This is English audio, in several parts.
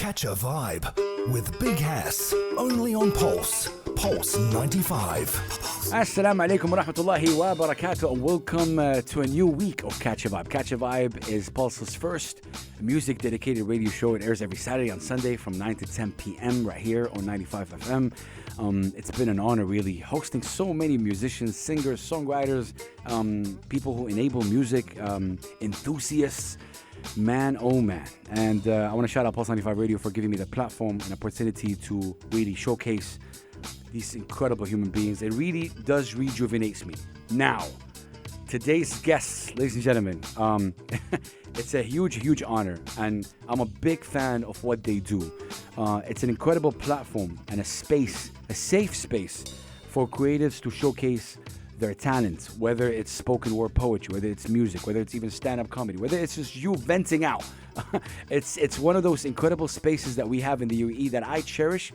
Catch a vibe with Big Hass, only on Pulse 95. Assalamu alaikum wa rahmatullahi wa barakatuh, and welcome to a new week of Catch a Vibe. Catch a Vibe is Pulse's first music dedicated radio show. It airs every Saturday and Sunday from 9 to 10 p.m. right here on 95 FM. It's been an honor, really, hosting so many musicians, singers, songwriters, people who enable music, enthusiasts. Man, oh man. And I want to shout out Pulse 95 Radio for giving me the platform and opportunity to really showcase these incredible human beings. It really does rejuvenate me. Now, today's guests, ladies and gentlemen, it's a huge honor, and I'm a big fan of what they do. It's an incredible platform and a space, a safe space for creatives to showcase their talents, whether it's spoken word poetry, whether it's music, whether it's even stand-up comedy, whether it's just you venting out. It's one of those incredible spaces that we have in the UAE that I cherish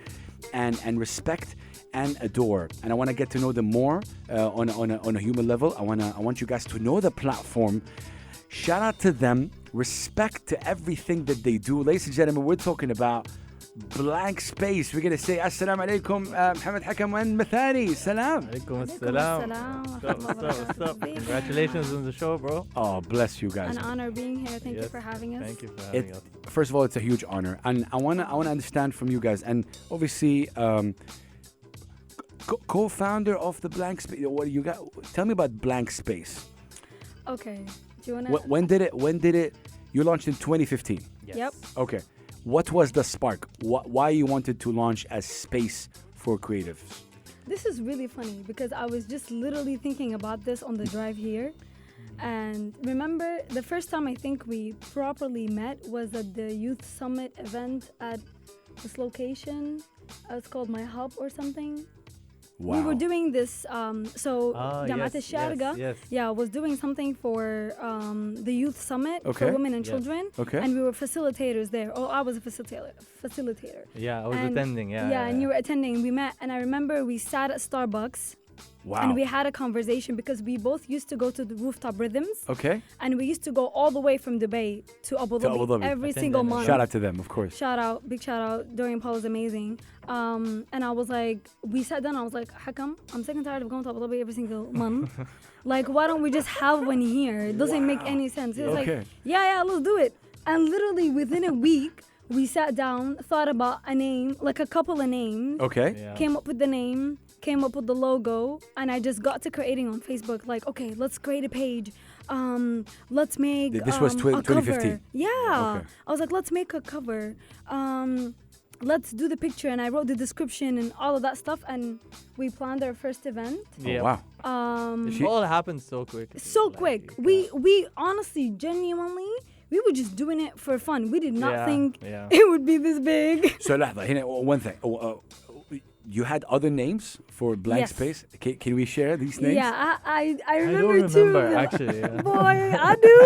and respect and adore. And I want to get to know them more on a human level. I want you guys to know the platform. Shout out to them. Respect to everything that they do. Ladies and gentlemen, we're talking about Blank Space. We're going to say Assalamu alaikum, Muhammad Hakam and Mathani. Salam. Alaikum assalam. What's up? Congratulations on the show, bro. Oh, bless you guys. An honor being here. Thank you for having us. Thank you for having us. First of all, it's a huge honor. And I want to understand from you guys. And obviously, co-founder of the Blank Space. What you got? Tell me about Blank Space. Okay. Do you want to? When did it? You launched in 2015. Yes. Yep. Okay. What was the spark? Why you wanted to launch as space for creatives? This is really funny because I was just literally thinking about this on the drive here. And remember, the first time I think we properly met was at the Youth Summit event at this location. It's called My Hub or something. Wow. We were doing this, Jamaat al-Sharqa, yes. was doing something for the Youth Summit for women and children. Okay. And we were facilitators there. Oh, I was a facilitator. Yeah, I was attending. Yeah, and you were attending. We met, and I remember we sat at Starbucks. Wow. And we had a conversation because we both used to go to the Rooftop Rhythms. Okay. And we used to go all the way from Dubai to Abu Dhabi every single month. Shout out to them, of course. Big shout out. Dorian Paul is amazing. And I was like, we sat down, I was like, Hakam, I'm sick and tired of going to Abu Dhabi every single month. Like, why don't we just have one here? It doesn't make any sense. He was like, yeah, let's do it. And literally within a week, we sat down, thought about a name, like a couple of names. Okay. Yeah. Came up with the name, came up with the logo, and I just got to creating on Facebook. Like, okay, let's create a page. Let's make This was a 2015. cover. Yeah. Okay. I was like, let's make a cover. Let's do the picture, and I wrote the description and all of that stuff, and we planned our first event. Yeah. Oh, wow. It all happened so quick. So quick. We honestly, genuinely, we were just doing it for fun. We did not think it would be this big. So, one thing. You had other names for Blank Space. Can we share these names? Yeah, I remember I don't too. remember, actually. Yeah. Boy, I do.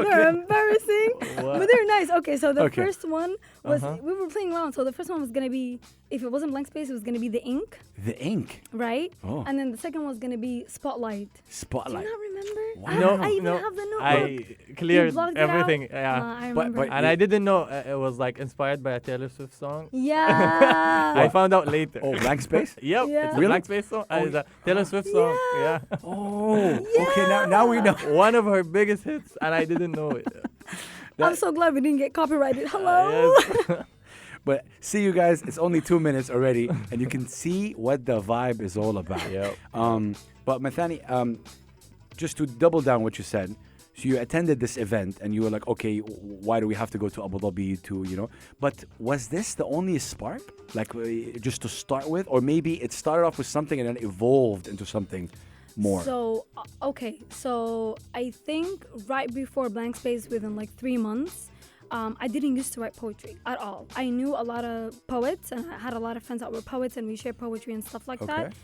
They're embarrassing, but they're nice. Okay, so the first one was, we were playing around. So the first one was going to be, if it wasn't Blank Space, it was going to be The Ink. The Ink? Right? Oh. And then the second was going to be Spotlight. Spotlight. Do you not remember? Wow. I even have the notebook. I cleared blocked it everything. out? Yeah. I remember. But And I didn't know it was like inspired by a Taylor Swift song. Yeah. I found out later. Oh, Blank Space? Yep. Yeah. It's a Really? Blank Space song. It's a Taylor Swift song. Yeah. Oh, okay. Now we know. One of her biggest hits, and I didn't know it. I'm so glad we didn't get copyrighted. Hello. Yes. But see, you guys, it's only 2 minutes already, and you can see what the vibe is all about. Yep. But Mathani, just to double down what you said, so you attended this event, and you were like, okay, why do we have to go to Abu Dhabi But was this the only spark? Like, just to start with? Or maybe it started off with something and then evolved into something more? So, so I think right before Blank Space, within like 3 months, I didn't used to write poetry at all. I knew a lot of poets, and I had a lot of friends that were poets, and we shared poetry and stuff like that.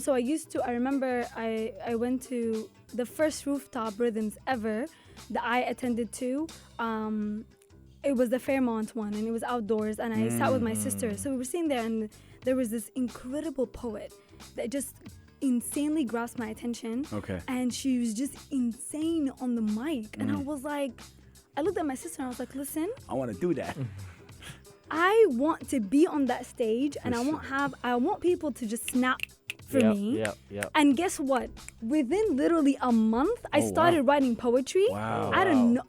So I remember I went to the first Rooftop Rhythms ever that I attended to. It was the Fairmont one, and it was outdoors, and I sat with my sister. So we were sitting there, and there was this incredible poet that just insanely grasped my attention. Okay. And she was just insane on the mic. And I was like, I looked at my sister and I was like, listen. I want to do that. I want to be on that stage, and I want people to just snap for me. Yeah. And guess what? Within literally a month, I started writing poetry Wow.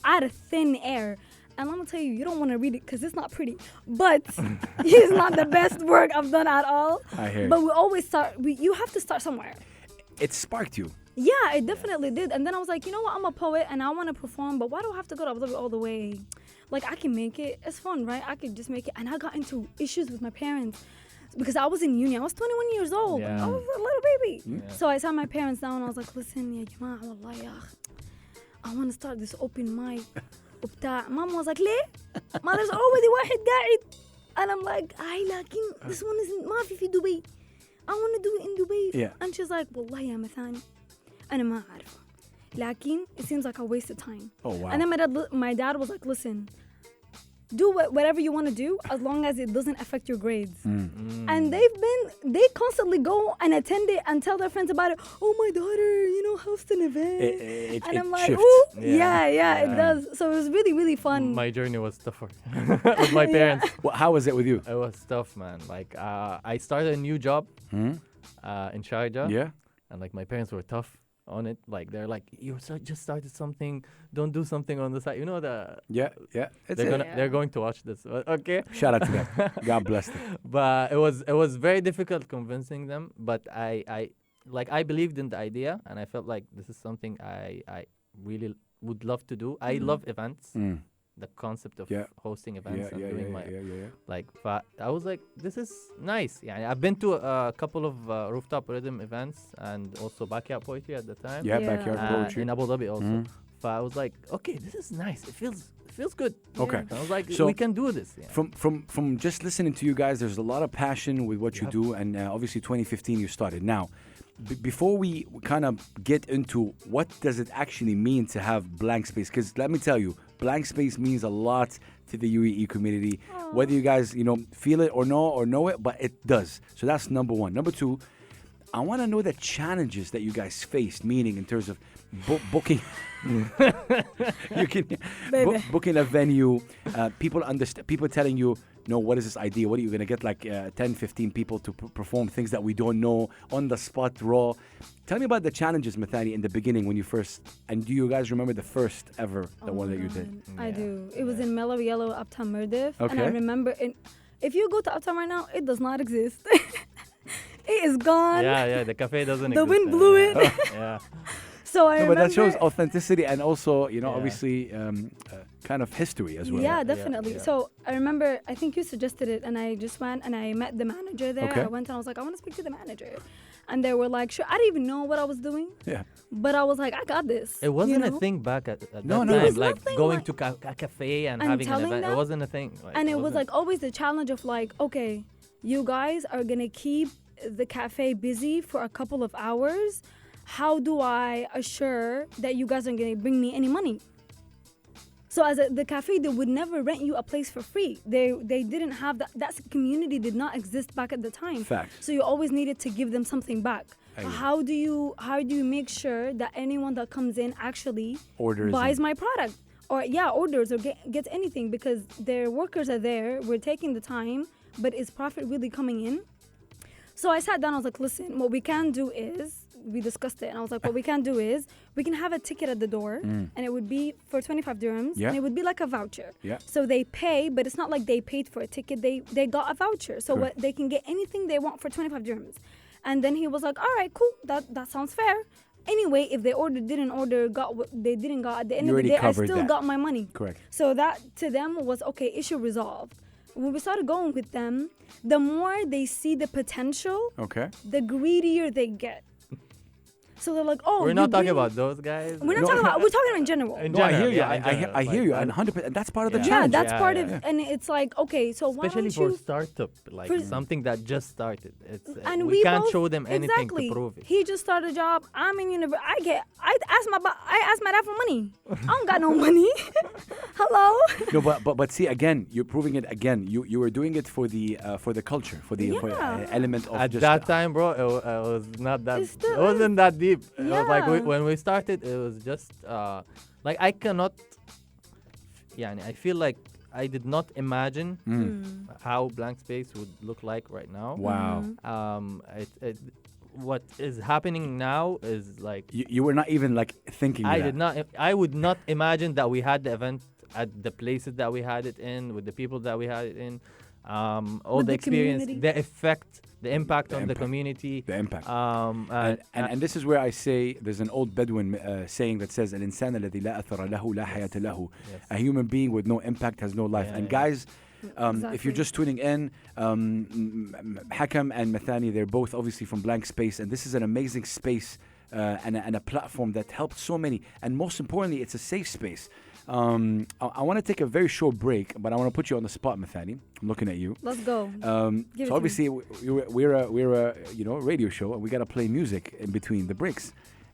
out of thin air. And I'm gonna tell you, you don't want to read it because it's not pretty. But it's not the best work I've done at all. I hear you. But we always start. You have to start somewhere. It sparked you. Yeah, it definitely did. And then I was like, you know what? I'm a poet and I want to perform, but why do I have to go to Abu Dhabi all the way? Like, I can make it. It's fun, right? I could just make it. And I got into issues with my parents because I was in uni. I was 21 years old. Yeah. I was a little baby. Yeah. So I sat my parents down and I was like, listen, ya jama'a, wallah ya akh, I want to start this open mic. Mom was like, ليه؟ ما there's already واحد قاعد. And I'm like, لكن this one isn't ما في Dubai. I want to do it in Dubai. Yeah. And she's like, والله يا مثاني أنا ما عارفة. لكن it seems like a waste of time. Oh, wow. And then my dad was like, listen, do whatever you want to do as long as it doesn't affect your grades. And they constantly go and attend it and tell their friends about it. Oh, my daughter, hosts an event. And I'm like, shifts. oh, yeah, it does. So it was really, really fun. My journey was tougher with my parents. Well, how was it with you? It was tough, man. Like, I started a new job in Sharjah. Yeah. And like my parents were tough on it. Like they're like, you just started something. Don't do something on the side. Yeah. They're going to watch this. Okay. Shout out to them. God bless them. But it was very difficult convincing them. But I believed in the idea, and I felt like this is something I really would love to do. I love events. The concept of hosting events and doing like, I was like, this is nice. Yeah, I've been to a couple of rooftop rhythm events and also backyard poetry at the time. Yeah, backyard poetry. In Abu Dhabi also. But I was like, okay, this is nice. It feels good. Okay. I was like, So we can do this. Yeah. From just listening to you guys, there's a lot of passion with what you do, and obviously 2015 you started. Now, before we kind of get into what does it actually mean to have blank space, because let me tell you, blank space means a lot to the UAE community. Whether you guys feel it or know it, but it does. So that's number one. Number two, I want to know the challenges that you guys faced, meaning in terms of booking. You can booking a venue. People telling you, no, what is this idea? What are you going to get like 10, 15 people to perform things that we don't know on the spot, raw? Tell me about the challenges, Mathani, in the beginning when you first, and do you guys remember the first ever, the one that you did? I do. It was in Mellow Yellow, Uptown Murdif. Okay. And I remember, if you go to Uptown right now, it does not exist. It is gone. Yeah, the cafe doesn't The exist wind blew it. Yeah. So I remember. But that shows authenticity and also, obviously, kind of history as well. Yeah, definitely. Yeah. So I remember, I think you suggested it, and I just went and I met the manager there. Okay. I went and I was like, I want to speak to the manager. And they were like, sure. I didn't even know what I was doing. Yeah. But I was like, I got this. It wasn't you know? a thing back at that No, time. it was like nothing going like- to a cafe and And having an telling event. them? It wasn't a thing. And it was wasn't- like always the challenge of like, okay, you guys are going to keep the cafe busy for a couple of hours. How do I assure that you guys aren't going to bring me any money? So as the cafe, they would never rent you a place for free. They didn't have that. That community did not exist back at the time. Fact. So you always needed to give them something back. How do you make sure that anyone that comes in actually Orders buys and- my product? Or orders or gets anything, because their workers are there. We're taking the time, but is profit really coming in? So I sat down. I was like, listen, what we can do is, we discussed it, and I was like, what we can do is we can have a ticket at the door, and it would be for 25 dirhams, Yeah. and it would be like a voucher. Yeah. So they pay, but it's not like they paid for a ticket. They got a voucher, so Correct. they can get anything they want for 25 dirhams. And then he was like, all right, cool, that sounds fair. Anyway, if they didn't order, got what they didn't got, at the end You of the already day, I covered still that. got my money. Correct. So that to them was, okay, issue resolved. When we started going with them, the more they see the potential, Okay. the greedier they get. So they're like, oh, We're you not talking bring- about those guys. We're not No. talking about. We're talking in general. In No, I hear general, you. yeah, in I general, hear you. like, And 100%. That's part of the Yeah. Yeah, challenge. that's Yeah, part yeah, of, yeah. and it's like, okay, so Especially why for don't you? startup, like For- something that just started. It's And we can't both- show them anything exactly. to prove it. He just started a job. I'm in university. I asked my dad for money. I don't got no money. Hello. No, but see, again, you're proving it again. You were doing it for the culture, for the Yeah. element of At just that time, bro, it was not that. It still It wasn't that deep. It was like Yeah. when we started, it was just like I cannot. Yeah, I feel like I did not imagine how Blank Space would look like right now. Wow. What is happening now is like You were not even like thinking that. I would not imagine that we had the event at the places that we had it in, with the people that we had it in, all With the the experience, community. the effect, the impact on the impact. community. The impact. And this is where I say there's an old Bedouin saying that says الإنسان الذي لا أثر له لا حياة له. Yes. A human being with no impact has no life. Yeah, And yeah. guys, if Exactly. you're just tuning in, Hakam and Mathani, they're both obviously from Blank Space, and this is an amazing space and a platform that helped so many. And most importantly, it's a safe space. I want to take a very short break, but I want to put you on the spot, Mathani. I'm looking at you. Let's go. Give it So to me. obviously we're a radio show, and we gotta play music in between the breaks.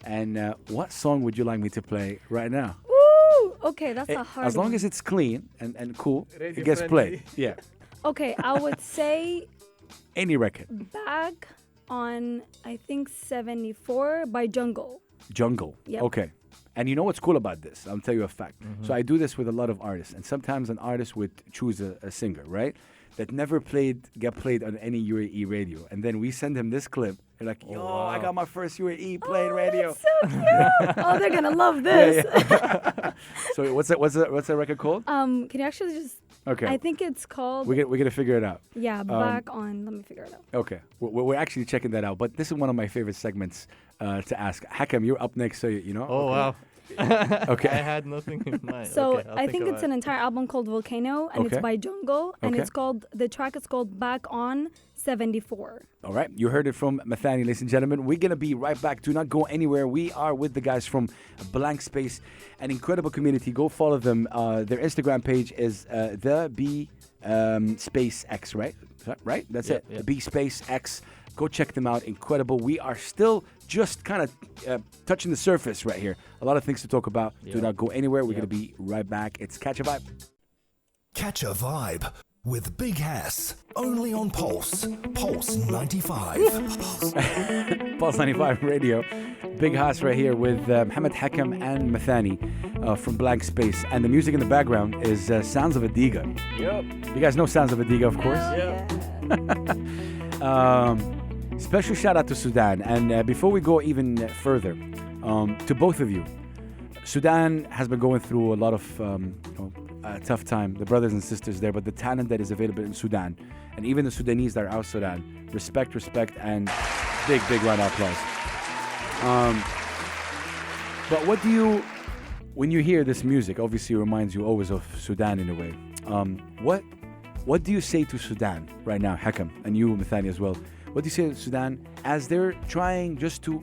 And what song would you like me to play right now? Woo! Okay, that's a hard As long one. as it's clean and cool, Radio it gets friendly. played. Yeah, Okay, I would say any record. Back on, I think, 74 by Jungle. Jungle. Yep. Okay. And you know what's cool about this? I'll tell you a fact. So I do this with a lot of artists, and sometimes an artist would choose a singer, right, that never get played on any UAE radio, and then we send him this clip. They're like, "Yo, I got my first UAE played radio." That's so cute. Oh, they're gonna love this. So what's that record called? Can you actually just? Okay. I think it's called. We're gonna figure it out. Back on. Let me figure it out. Okay, we're actually checking that out. But this is one of my favorite segments to ask. Hakam, you're up next, so you know. Oh, wow. Okay. I had nothing in mind. So Okay, I'll I think it's about an entire album called Volcano, and Okay. it's by Jungle, and Okay. it's called the track is called Back on 74. All right, you heard it from Mathani, ladies and gentlemen. We're gonna be right back. Do not go anywhere. We are with the guys from Blank Space, an incredible community. Go follow them. Their Instagram page is the B Space X, right? Right? That's Yeah, it. yeah. The B Space X. Go check them out. Incredible. We are still just kind of touching the surface right here. A lot of things to talk about. Do Yeah. not go anywhere. We're Yeah. gonna be right back. It's Catch a Vibe. Catch a Vibe with Big Hass. Only on Pulse. Pulse 95. Pulse 95 Radio. Big house right here with Mohammed Hakam and Mathani from Blank Space. And the music in the background is Sounds of a Diga. Yep. You guys know Sounds of a Diga, of course. Special shout out to Sudan. And before we go even further, to both of you, Sudan has been going through a lot of tough time, the brothers and sisters there, but the talent that is available in Sudan, and even the Sudanese that are out Sudan, respect, and big round of applause. But what do you, when you hear this music, obviously it reminds you always of Sudan in a way. What do you say to Sudan right now, Hakam, and you, Mathani, as well? What do you say to Sudan as they're trying just to,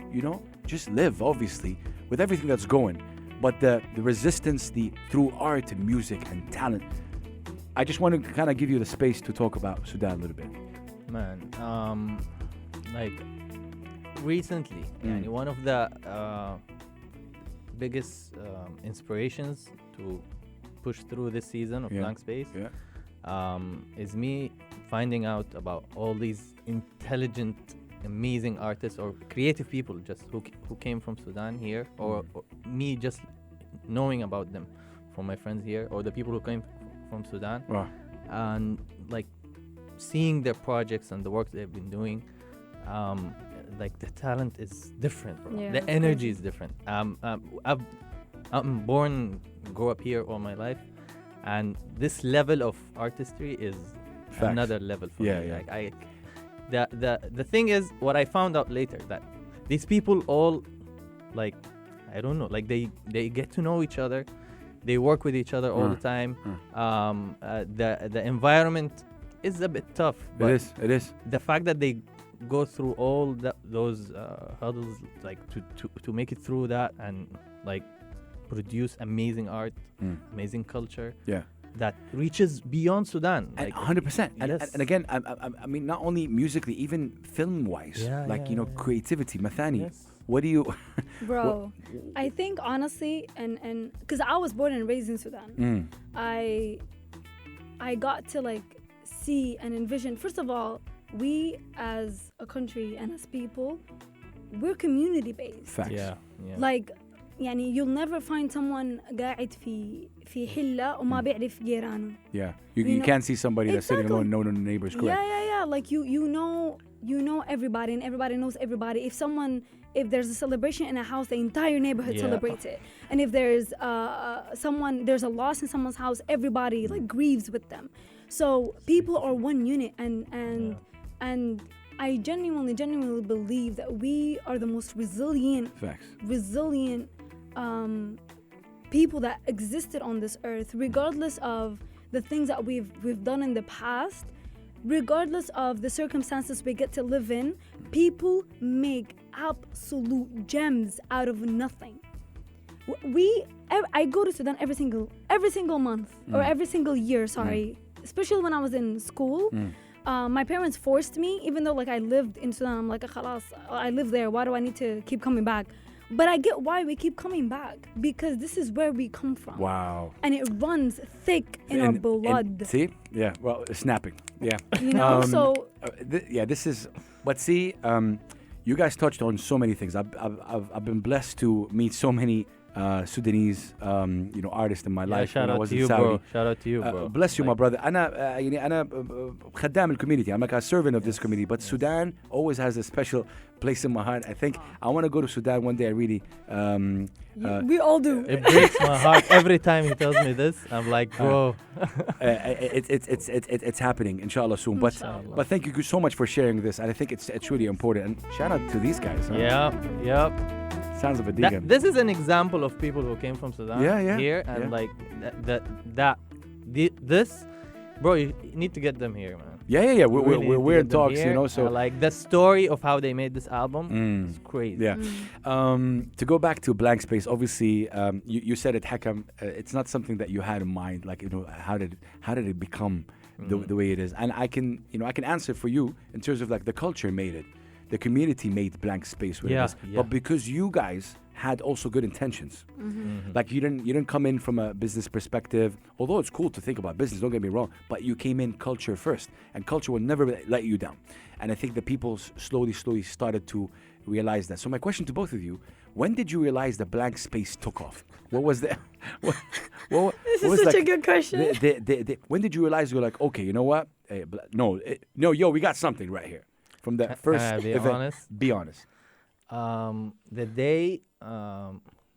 just live, obviously, with everything that's going, but the resistance, through art and music and talent? I just want to kind of give you the space to talk about Sudan a little bit. Man, like recently, yani one of the biggest inspirations to push through this season of Yeah. Blank Space Yeah. is me finding out about all these intelligent, amazing artists or creative people just who came from Sudan here, or me just knowing about them from my friends here, or the people who came from Sudan, Wow. and like seeing their projects and the work they've been doing. Like the talent is different, bro. Yeah, The it's energy crazy. is different. I'm born, grew up here all my life, and this level of artistry is Facts. another level for Yeah, me. yeah. Like the thing is, what I found out later, that these people all, like, I don't know, like they get to know each other, they work with each other all the time. The environment is a bit tough, but It is. the fact that they go through all those hurdles, like to make it through that, and like produce amazing art, amazing culture Yeah. that reaches beyond Sudan. And Like 100%. yes. And again, I mean, not only musically, even film-wise, Yeah, like, yeah, yeah. creativity. Mathani, Yes. what do you... Bro, I think honestly, and because I was born and raised in Sudan, I got to like see and envision. First of all, we as a country and as people, we're community based. Facts. yeah, yeah. Like يعني you'll never find someone قاعد في حلة وما بيعرف جيرانه. Yeah, You you know- can't see somebody that's sitting Exactly. alone, no neighbors. Correct. Yeah. Like you know everybody, and everybody knows everybody. If there's a celebration in a house, the entire neighborhood Yeah. celebrates it. And if there's there's a loss in someone's house, everybody like grieves with them. So people are one unit, and I genuinely believe that we are the most resilient Facts. people that existed on this earth, regardless of the things that we've done in the past, regardless of the circumstances we get to live in. People make absolute gems out of nothing. I go to Sudan every single month or every single year, especially when I was in school. My parents forced me, even though like I lived in Sudan, I'm like, "Khalas, I live there. Why do I need to keep coming back?" But I get why we keep coming back, because this is where we come from. Wow. And it runs thick in our blood. See? Yeah. Well, snapping. Yeah. You know, so This is. But see, you guys touched on so many things. I've been blessed to meet so many Sudanese, artists in my life shout when I out was to in you, Saudi. bro. Shout out to you, bro. Bless you, my Like, brother. أنا خدام community. I'm like a servant of this community. But Sudan always has a special place in my heart. I think I want to go to Sudan one day. I really. we all do. It breaks my heart every time he tells me this. I'm like, bro. It's happening, inshallah, soon. Inshallah. But thank you so much for sharing this, and I think it's really important. And shout out to these guys. Huh? Yep. Sounds of a deacon. This is an example of people who came from Sudan here, and like this, bro. You need to get them here, man. Yeah. You really need to We're in get them talks, here. So like the story of how they made this album is crazy. yeah. To go back to Blank Space, obviously, you said it, Hakam. It's not something that you had in mind. Like, how did it become the way it is? And I can answer for you in terms of like the culture made it. The community made Blank Space what it is. But because you guys had also good intentions. Like you didn't come in from a business perspective, although it's cool to think about business, don't get me wrong, but you came in culture first, and culture will never let you down. And I think the people slowly started to realize that. So my question to both of you, when did you realize the Blank Space took off? What was the This is such a good question. When did you realize you're like, okay, you know what? Yo, we got something right here. From the first be event. honest? Be honest. The day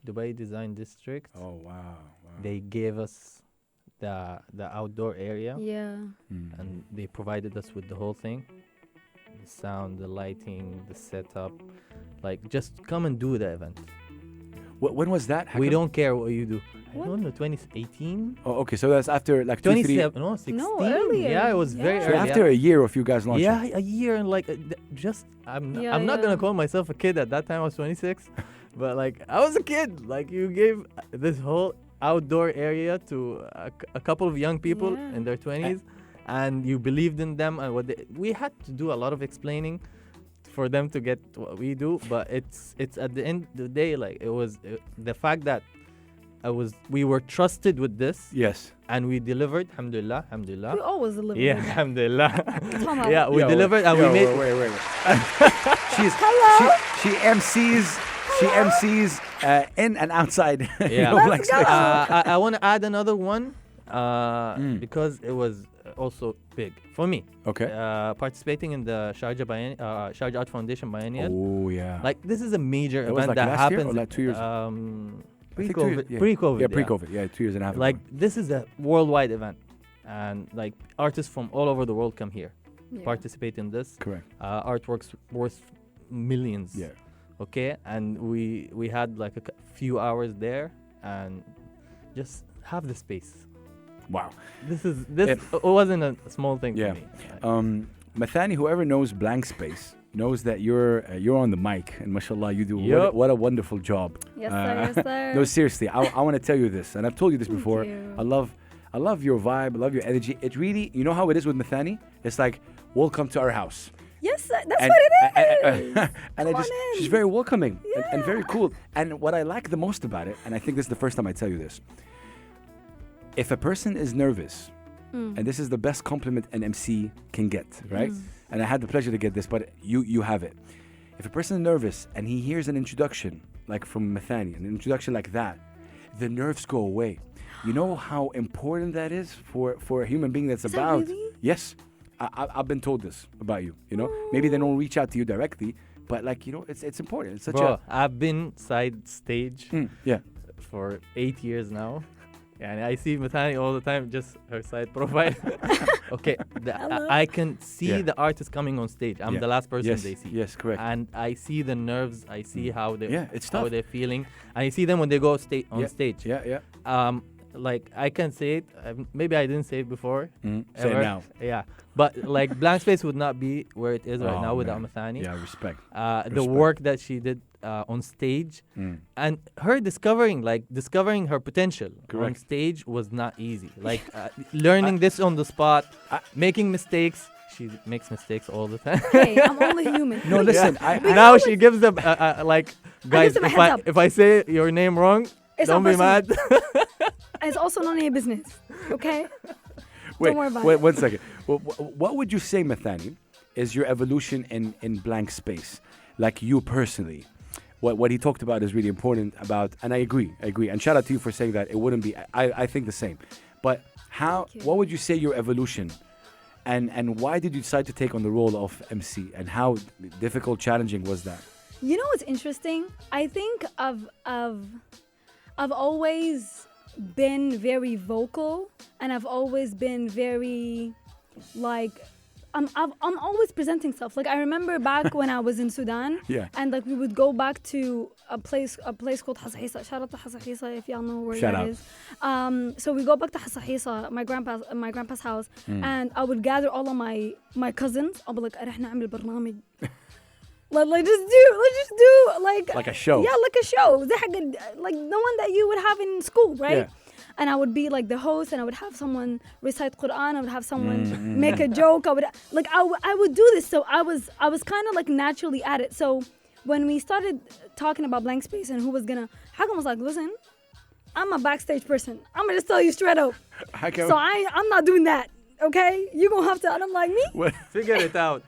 Dubai Design District, Oh wow. they gave us the outdoor area, Yeah. and they provided us with the whole thing, the sound, the lighting, the setup. Like, just come and do the event. When was that? We Hakam? don't care what you do. What? I don't know, 2018? Oh, okay. So that's after like 2, 3. 27? No, 16. No, earlier. Yeah, it was very Yeah. So early. after a year of you guys launching. Yeah, a year, and like I'm not gonna call myself a kid. At that time I was 26, but like I was a kid. Like, you gave this whole outdoor area to a couple of young people Yeah. in their 20s, and you believed in them, and we had to do a lot of explaining for them to get what we do. But it's at the end of the day, like the fact that we were trusted with this, Yes. and we delivered. Alhamdulillah. We always deliver. Yeah, alhamdulillah. Come on. Yeah, we delivered, and we made. Wait. She MCs. She MCs in and outside. Yeah. Blank Let's go. Space. I want to add another one because it was also big for me. Okay. Participating in the Sharjah Art Foundation Biennial. Oh yeah. Like, this is a major That was event like that last year happens. or like 2 years? I think 2 years, yeah. Pre-COVID. Yeah, pre-COVID. Yeah, 2 years and a half. Like, ago. this is a worldwide event, and like artists from all over the world come here, Yeah. participate in this. Correct. Artworks worth millions. Yeah. Okay, and we had like a few hours there, and just have the space. Wow. This it wasn't a small thing Yeah. for me. Mathani, whoever knows Blank Space knows that you're on the mic, and mashallah, you do Yup. what a wonderful job. Yes, sir. Yes, sir. No, seriously, I want to tell you this, and I've told you this Thank before. you. I love your vibe. I love your energy. It really, you know how it is with Mathani? It's like, welcome to our house. Yes, sir. That's And, what it is. and Come on in. she's very welcoming and very cool. And what I like the most about it, and I think this is the first time I tell you this, if a person is nervous, and this is the best compliment an MC can get, right? And I had the pleasure to get this, but you have it. If a person is nervous and he hears an introduction, like from Mathani, an introduction like that, the nerves go away. You know how important that is for a human being that's Is that about. really? Yes, I've been told this about you. You know, maybe they don't reach out to you directly, but like, you know, it's important. It's such Bro, I've been side stage yeah. for 8 years now. And I see Mathani all the time, just her side profile. Okay, I can see Yeah. the artist coming on stage. I'm Yeah. the last person Yes, they see. yes, correct. And I see the nerves. I see how they It's how tough. they're feeling. And I see them when they go on Yeah. stage. Yeah. Like I can say it. Maybe I didn't say it before. Say it ever. now. Yeah, but like Blank Space would not be where it is right Oh, now without man. Mathani. Yeah, respect. The Respect. work that she did on stage, and her discovering her potential on Correct. stage was not easy. Like learning this on the spot, making mistakes. She makes mistakes all the time. Hey, I'm only human. No, listen. Now she gives them like, guys, them a heads up. if I say your name wrong, It's don't not be mad. It's also none of your business. Okay. Wait, Don't worry about wait it. 1 second. What would you say, Mathani, is your evolution in Blank Space? Like you personally. What he talked about is really important about, and I agree. And shout out to you for saying that. It wouldn't be, I think the same. But Thank you. what would you say your evolution, and why did you decide to take on the role of MC, and how difficult, challenging was that? You know what's interesting? I think I've always been very vocal, and I've always been very like I'm always presenting stuff. Like I remember back when I was in Sudan, Yeah. and like we would go back to a place called Hasahisa. Shout out to Hasahisa if y'all know where Shout that out. is. So we go back to Hasahisa, my grandpa's house, and I would gather all of my cousins. I'll be like, "رح نعمل برنامج." Let's just do Like a show. Yeah, like a show. زي حق like the one that you would have in school, right? Yeah. And I would be like the host, and I would have someone recite Quran. I would have someone make a joke. I would do this. So I was kind of like naturally at it. So when we started talking about Blank Space and who was gonna, Hakam was like, "Listen, I'm a backstage person. I'm gonna just tell you straight up. So I'm not doing that. Okay, you gonna have to." And I'm like, "Me?" Figure it out.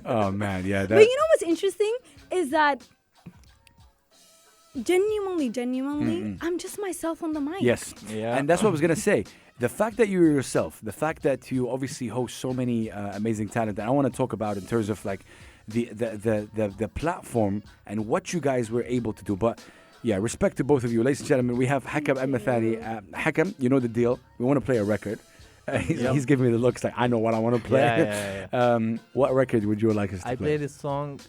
Oh man, yeah. But you know what's interesting is that genuinely, I'm just myself on the mic. Yes. Yeah. And that's what I was going to say. The fact that you're yourself, the fact that you obviously host so many amazing talent that I want to talk about in terms of like the platform and what you guys were able to do. But yeah, respect to both of you. Ladies and gentlemen, we have Hakam and Mathani. Hakam, you know the deal. We want to play a record. He's giving me the looks like I know what I want to play. Yeah. What record would you like us to I play? played this song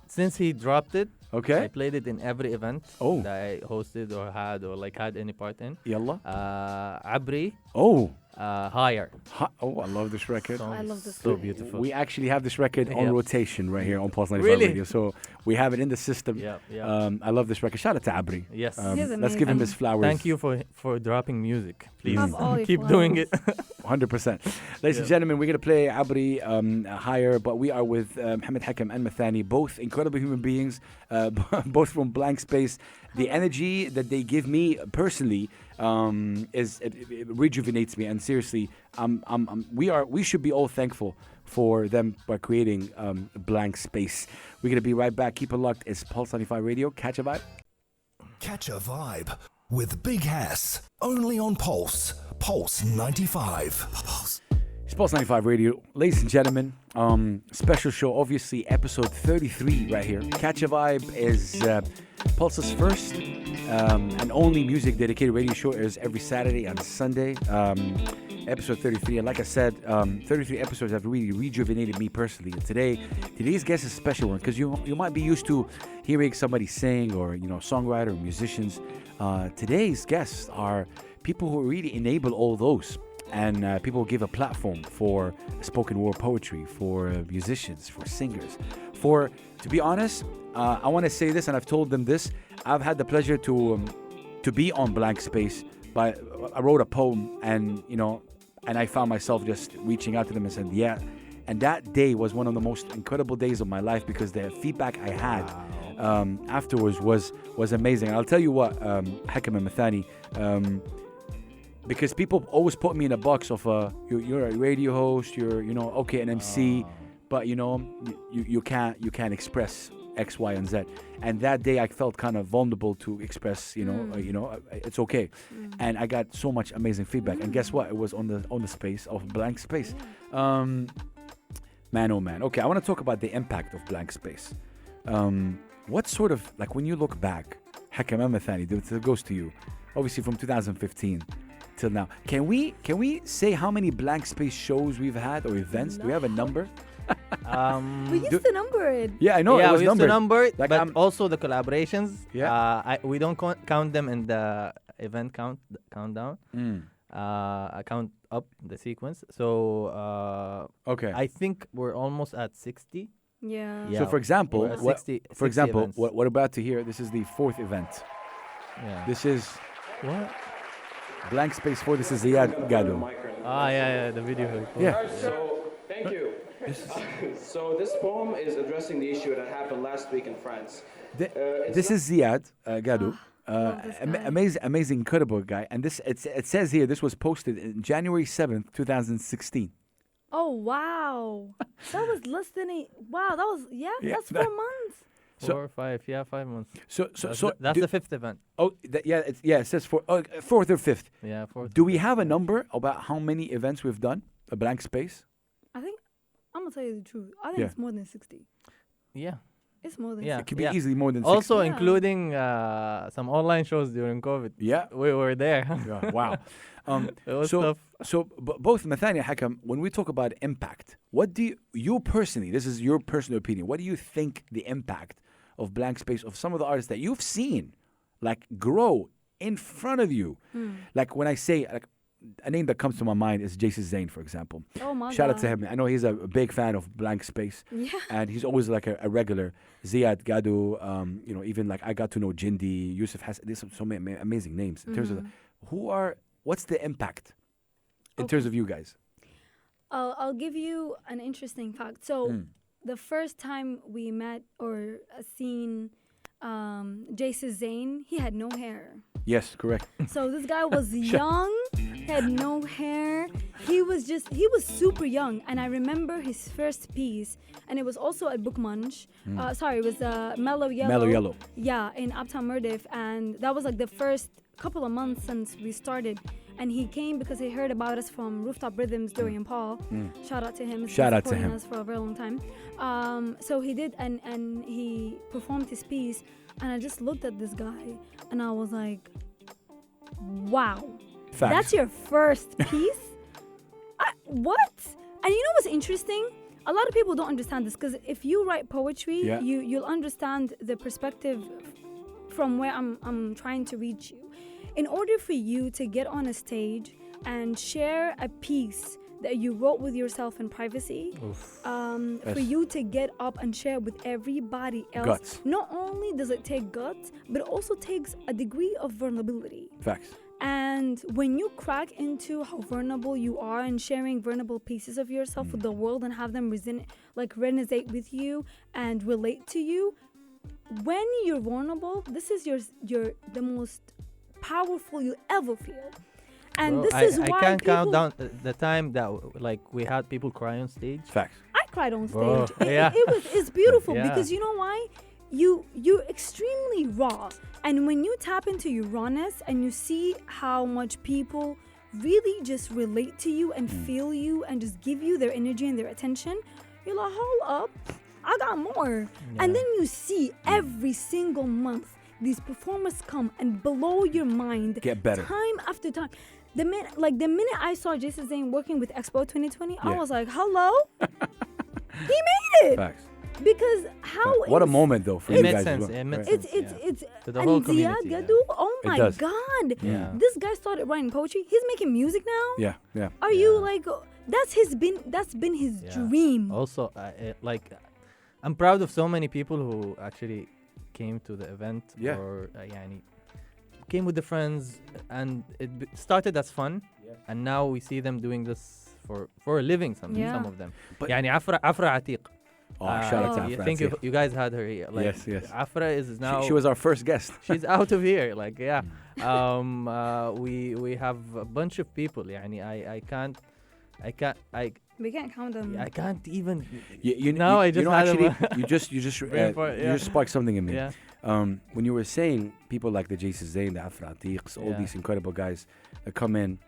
since he dropped it. Okay. I played it in every event Oh. that I hosted or had any part in. Yalla. Abri, Oh. Higher. Oh, I love this record. Song I is love this So song. beautiful. We actually have this record on Yeah. rotation right here on Pulse 95 Really? Radio. So we have it in the system. Yeah. I love this record. Shout out to Abri. Yes. He's Let's give him amazing. his flowers. Thank you for dropping music. Please Have all your keep doing it. 100%. Ladies and gentlemen, we're going to play Abri Higher, but we are with Mohammed Hakam and Mathani, both incredible human beings, both from Blank Space. The energy that they give me personally it rejuvenates me, and seriously, we should be all thankful for them by creating Blank Space. We're going to be right back. Keep it locked. It's Pulse 95 Radio. Catch a vibe. Catch a vibe with Big Hass. Only on Pulse. Pulse 95. It's Pulse 95 Radio. Ladies and gentlemen, special show, obviously, episode 33 right here. Catch a Vibe is Pulse's first and only music dedicated radio show. Airs every Saturday and Sunday. Episode 33. And like I said, 33 episodes have really rejuvenated me personally. And today's guest is a special one because you might be used to hearing somebody sing or, songwriter or musicians. Today's guests are people who really enable all those. And people give a platform for spoken word poetry, for musicians, for singers. To be honest, I want to say this, and I've told them this. I've had the pleasure to be on Blank Space. I wrote a poem, and I found myself just reaching out to them and said, yeah. And that day was one of the most incredible days of my life because the feedback I had afterwards was amazing. And I'll tell you what, Hakam and Mathani. Because people always put me in a box of you're a radio host, you're an MC, but you can't express X, Y, and Z. And that day I felt kind of vulnerable to express, it's okay. And I got so much amazing feedback. And guess what? It was on the space of Blank Space. Man, oh man. Okay, I want to talk about the impact of Blank Space. What sort of, like when you look back, Hakam and Mathani, this goes to you, obviously from 2015 till now. Can we say how many Blank Space shows we've had or events? Do we have a number? We used to number it. Yeah, I know it was we used to number it, Like, but also the collaborations. Yeah. We don't count them in the event countdown. I count up the sequence. So Okay. I think we're almost at 60. Yeah. Yeah. So for example, we're at 60 events. what we're about to hear, this is the 4th event. Yeah. This is What? Blank Space 4. This is Ziad Gado. Yeah, the video. Yeah. So, thank you. So this poem is addressing the issue that happened last week in France. This is Ziad Gado. love this guy. Amazing, incredible guy. And it says here, this was posted in January 7th, 2016. Oh wow, that was less than Wow, that was Yeah, that's that- 4 months. So- 4 or 5, 5 months. do- That's the 5th event. it says 4th or 5th. Yeah, 4th. Do we have a number about how many events we've done? A Blank Space? I think I'm gonna tell you the truth. I think Yeah. it's more than 60. Yeah. It's more than Yeah. It could be easily more than 60. Also Yeah. including some online shows during COVID. Yeah. We were there. Yeah, wow. It was so, tough. so both Mathani and Hakam, when we talk about impact, what do you personally, this is your personal opinion, what do you think the impact of Blank Space, of some of the artists that you've seen, like, grow in front of you? Like, when I say, like, a name that comes to my mind is Jason Zane, for example. Oh my Shout god. out to him. I know he's a big fan of Blank Space. Yeah. And he's always like a regular. Ziad Gado, even like I got to know Jindi, Yusuf Hassan. There's so many amazing names in terms of what's the impact in terms of you guys? I'll give you an interesting fact. So the first time we met or seen Jason Zane, he had no hair. Yes, correct. So this guy was young, had no hair. He was super young. And I remember his first piece, and it was also at Book Munch. It was Mellow Yellow. Mellow Yellow. Yeah, in Uptown Murdiff. And that was like the first couple of months since we started. And he came because he heard about us from Rooftop Rhythms, Dorian Paul. Shout out to him. He's Shout been out to supporting him. us for a very long time. So he did, and he performed his piece. And I just looked at this guy, and I was like, wow. Facts. That's your first piece? What? And you know what's interesting? A lot of people don't understand this, because if you write poetry, Yeah. you'll understand the perspective from where I'm trying to reach you. In order for you to get on a stage and share a piece that you wrote with yourself in privacy, for you to get up and share with everybody else, Guts. not only does it take guts, but it also takes a degree of vulnerability. Facts. And when you crack into how vulnerable you are and sharing vulnerable pieces of yourself with the world and have them resonate with you and relate to you, when you're vulnerable, this is the most powerful you'll ever feel. And Bro, this is why I can't people, count down the time that we had people cry on stage. Facts. I cried on Bro, stage. yeah. It's beautiful Yeah. because you know why? You're extremely raw. And when you tap into your rawness and you see how much people really just relate to you and feel you and just give you their energy and their attention, you're like, hold up, I got more. And then you see every single month these performers come and blow your mind. Get better. Time after time. The minute I saw Jason Zane working with Expo 2020, I Yeah. was like, hello? He made it. Facts. Because how What a is- moment though for It you made guys. sense. as well, It made right? sense. It's To the and whole Ziad community, yeah. Gadu, oh my does. god. Yeah. This guy started writing poetry. He's making music now. Yeah, yeah. Are you like that's been his Yeah. dream. Also, I'm proud of so many people who actually came to the event. Yeah. Or came with the friends, and it started as fun, and now we see them doing this for a living. Some of them. But- Afra Atiq. Oh, shout out to I Afra think Atiq. you guys had her here. Like, Yes, yes. Afra is now. She was our first guest. She's out of here. We have a bunch of people. I We can't count them. I can't even. Now I just had you just sparked something in me. Yeah. When you were saying people like the Jason Zayn, the Afra Atiqs, all these incredible guys that come in.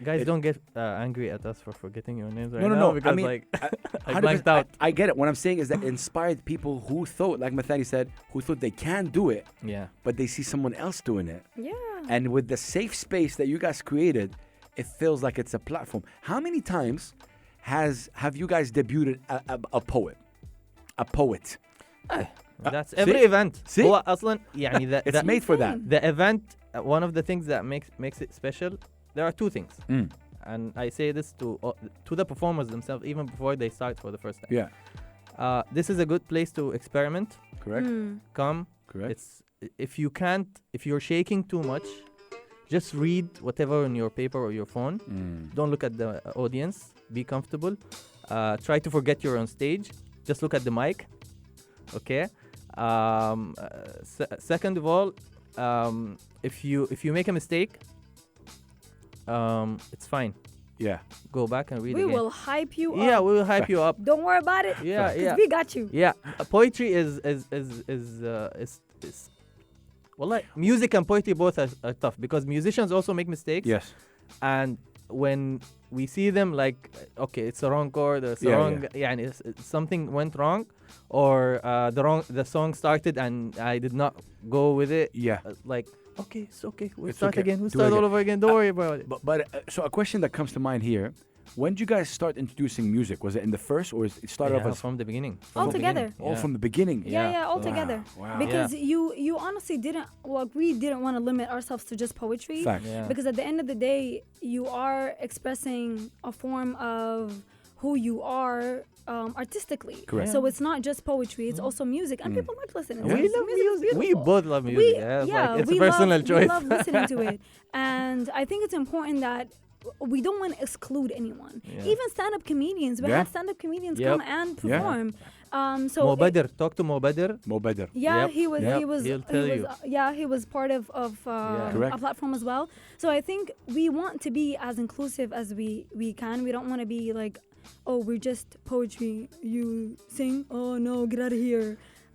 Guys, don't get angry at us for forgetting your names right No, now. Because I mean, like I 100%, blanked out. I get it. What I'm saying is that inspired people who thought, like Mathani said, who thought they can do it, Yeah. but they see someone else doing it. Yeah. And with the safe space that you guys created, it feels like it's a platform. How many times have you guys debuted a poet? A poet. That's every see? event. See? هو أصلاً يعني It's made for that. The event, one of the things that makes it special, there are two things. And I say this to the performers themselves, even before they start for the first time. Yeah. This is a good place to experiment. Correct. Come. Correct. It's if you're shaking too much, just read whatever on your paper or your phone. Don't look at the audience. Be comfortable. Try to forget you're on stage. Just look at the mic. Okay. Second of all, if you make a mistake, it's fine. Yeah. Go back and read We again. will hype you up. Yeah, we will hype you up. Don't worry about it. Yeah, 'cause yeah. we got you. Yeah, poetry is well, like music and poetry both are tough because musicians also make mistakes. Yes. And when we see them, like, okay, it's a wrong chord, or it's a wrong, and something went wrong, or the song started and I did not go with it. Yeah. Like, okay, it's okay. We'll It's start okay. again. We'll Do start it all again. over again. Don't worry about it. But so a question that comes to mind here: when did you guys start introducing music? Was it in the first, or it started off as from the beginning. All together. all from the beginning? Yeah, all Wow, together. wow. Because you honestly didn't, like, we didn't want to limit ourselves to just poetry. Fact. Yeah. Because at the end of the day, you are expressing a form of who you are artistically. Correct. So it's not just poetry, it's also music. And people like listening to We it. love Music is music. We beautiful. both love music. It's a personal choice. We love listening to it. And I think it's important that we don't want to exclude anyone. Yeah. Even stand-up comedians. We Yeah. have stand-up comedians Yep. come and perform. So Mo Badr, talk to Mo Badr. Mo better. yeah, Yep. he was. Yep. He was. He'll tell you. He was part of Correct. a platform as well. So I think we want to be as inclusive as we can. We don't want to be like, oh, we're just poetry. You sing. Oh no, get out of here.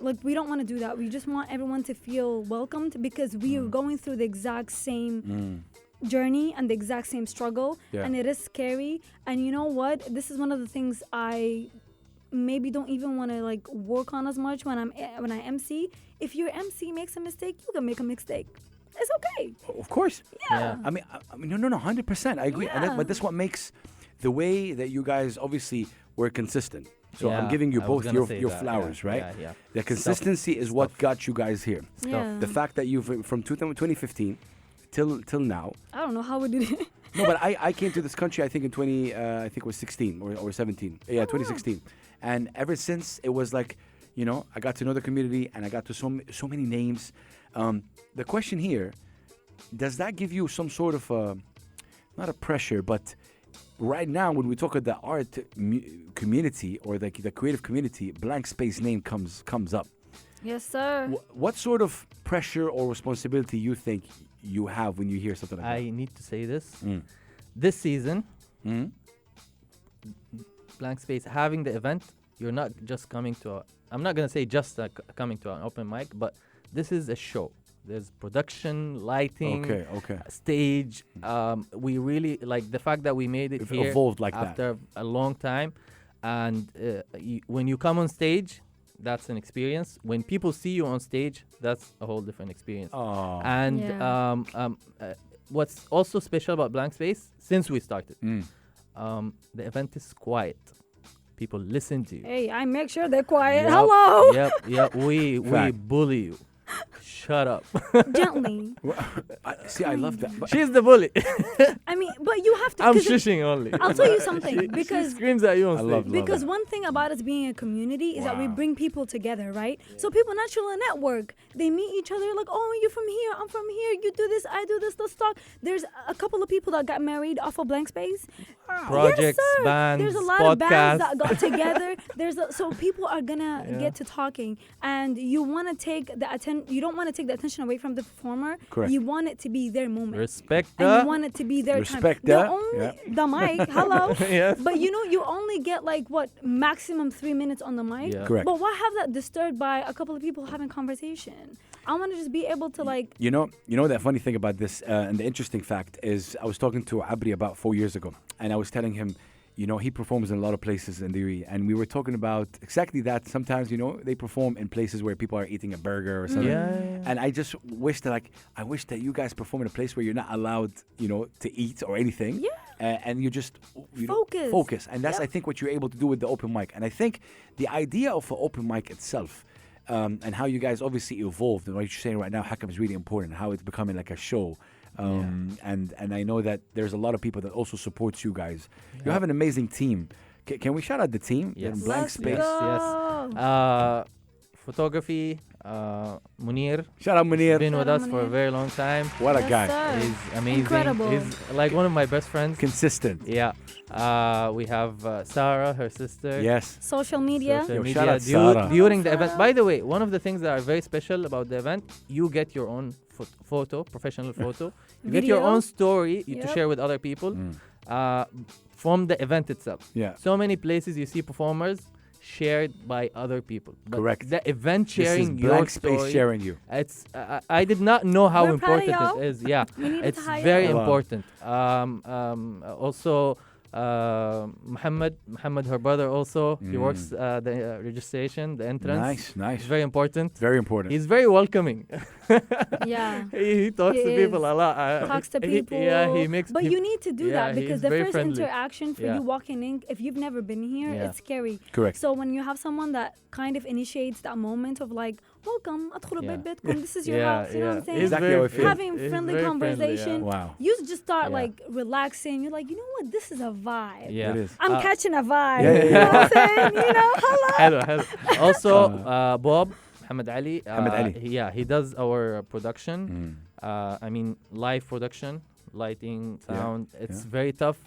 Like, we don't want to do that. We just want everyone to feel welcomed because we are going through the exact same journey and the exact same struggle, Yeah. and it is scary. And you know what? This is one of the things I maybe don't even want to like work on as much when I MC. If your MC makes a mistake, you can make a mistake. It's okay. Of course. Yeah. I mean, no, 100%. I agree. Yeah. But this what makes the way that you guys obviously were consistent. So I'm Yeah, giving you I was both gonna say your that, flowers, yeah, right? yeah. The consistency is what got you guys here. Yeah. The fact that you've from 2015 till now. I don't know how we did it. No, but I came to this country I think in 20 I think it was 16 or 17. Yeah, 2016. And ever since it was like, you know, I got to know the community and I got to so many names. The question here, does that give you some sort of not a pressure, but right now when we talk of the art community or the creative community, blank space name comes up. Yes, sir. What sort of pressure or responsibility you think you have when you hear something like I need to say this. This season, Blank Space having the event, you're not just coming to I'm not going to say just coming to an open mic, but this is a show. There's production, lighting, Okay. stage. We really like the fact that we made it We've here evolved like that. after a long time. And when you come on stage, that's an experience. When people see you on stage, that's a whole different experience. Oh. And Yeah. What's also special about Blank Space, since we started, the event is quiet. People listen to you. Hey, I make sure they're quiet. Yep, Hello. Yep. We Fact. bully you. Shut up. Gently. See, I love that. But She's the bully. I mean, but you have to. I'm 'cause shushing only. I'll tell you something, She because screams at you on I stage. love because that. one thing about us being a community is that we Wow. bring people together, right? So people naturally network. They meet each other like, oh, you're from here, I'm from here, you do this, I do this, let's talk. There's a couple of people that got married off of Blank Space. Projects, Yes, sir. bands, There's a lot of bands podcasts. that got together. So people are gonna get to talking, and you want to take the you don't want to to take the attention away from the performer. Correct. You want it to be their moment. Respect And you that. want it to be their Respect time. that, The mic, hello. Yes. But you only get like what maximum 3 minutes on the mic. Yeah. Correct. But why have that disturbed by a couple of people having conversation? I want to just be able to like. You know that funny thing about this, and the interesting fact is, I was talking to Abri about 4 years ago, and I was telling him, he performs in a lot of places in the UAE, and we were talking about exactly that. Sometimes, they perform in places where people are eating a burger or something. Yeah. And I just wish that, I wish that you guys perform in a place where you're not allowed, to eat or anything. Yeah. And you just Focus. focus, and that's Yep. I think what you're able to do with the open mic. And I think the idea of an open mic itself. And how you guys obviously evolved, and what you're saying right now, Hakam, is really important. How it's becoming like a show, and I know that there's a lot of people that also supports you guys. You have an amazing team. Can we shout out the team? Yes. In Blank Let's Space. go. Yes. Photography, Munir. Shout out Munir. Been with Shout out us for a Munir. very long time. What a Yes, guy. sir. He's amazing. Incredible. He's like one of my best friends. Consistent. Yeah. We have Sarah, her sister. Yes. Social media. Social Yo, media shout out du- Sarah. during the Sarah. event. By the way, one of the things that are very special about the event, you get your own photo, professional photo. You get your Video. own story to Yep. share with other people Mm. from the event itself. Yeah. So many places you see performers shared by other people. But Correct. the event This is sharing your Blank Space story, sharing you. it's I did not know how We're proud of important y'all. it is. Yeah, We needed it's to hire very you. Wow. important. Also, Muhammad, her brother, also he works the registration, the entrance. Nice. It's very important. Very important. He's very welcoming. Yeah. he talks He to people is. a lot. Talks to he- people. yeah, he makes. But he- you need to do yeah, that because he's the very first friendly. interaction for Yeah. you walking in, if you've never been here, Yeah. it's scary. Correct. So when you have someone that kind of initiates that moment of like, welcome, أدخلوا Yeah. بيت بيتكم, this is your Yeah, house, you know what I'm yeah. saying? He's Exactly very how I feel. friendly. Having He's friendly very friendly, conversation. yeah. Wow. You just start Yeah. like relaxing. You're like, you know what? This is a vibe. Yeah. It is. I'm catching a vibe. Yeah, yeah, You know what I'm saying? You know, hello. hello. Also, Bob, Muhammad Ali. Muhammad Ali. He does our production. Mm. I mean, live production, lighting, sound. It's yeah. very tough.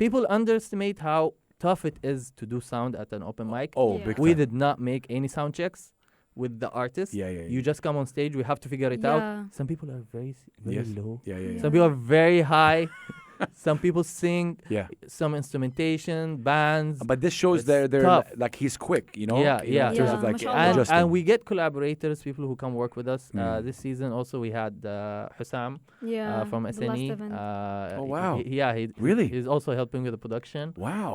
People underestimate how tough it is to do sound at an open mic. Oh, Yeah. big We time. did not make any sound checks with the artist. Yeah, yeah, yeah. You just come on stage. We have to figure it Yeah. out. Some people are very Yes. low. Yeah. Some people are very high. Some people sing. Yeah. Some instrumentation, bands. But this shows It's they're tough. like he's quick, Yeah, in yeah. terms Yeah, of like mashallah. adjusting. And we get collaborators, people who come work with us. This season also we had Hussam Yeah. from the last SNE. event. Oh, wow. Really? He's also helping with the production. Wow.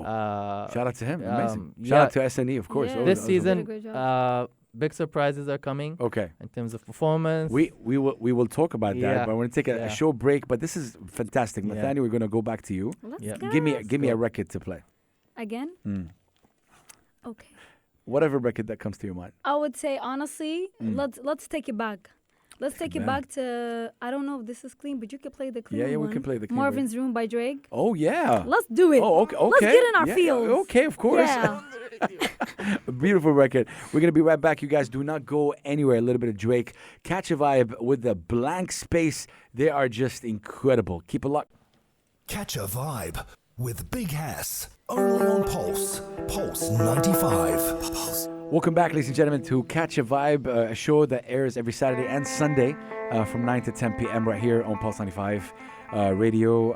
Shout out to him. um, Amazing. yeah. Shout out to SNE, of course. Yeah. Oh, This that was season, Did a great job. big surprises are coming okay. in terms of performance. We will talk about that, Yeah. but I want to take a Yeah. short break. But this is fantastic, Yeah. Mathani. We're gonna go back to you. Let's Yeah. go. Give me a record to play. Again? Okay. Whatever record that comes to your mind. I would say honestly, let's take it back. Let's take it Man. back to I don't know if this is clean, but you could play the clean Yeah, one. we can play the clean Marvin's Room by Drake. Oh yeah. Let's do it. Oh okay. Let's get in our Yeah, fields. Okay, of course. Yeah. A beautiful record. We're gonna be right back. You guys do not go anywhere. A little bit of Drake. Catch a vibe with the Blank Space. They are just incredible. Keep a lock. Catch a vibe with Big Hass. Only on Pulse. Pulse 95. Pulse. Welcome back, ladies and gentlemen, to Catch a Vibe, a show that airs every Saturday and Sunday from 9 to 10 p.m. right here on Pulse 95 radio.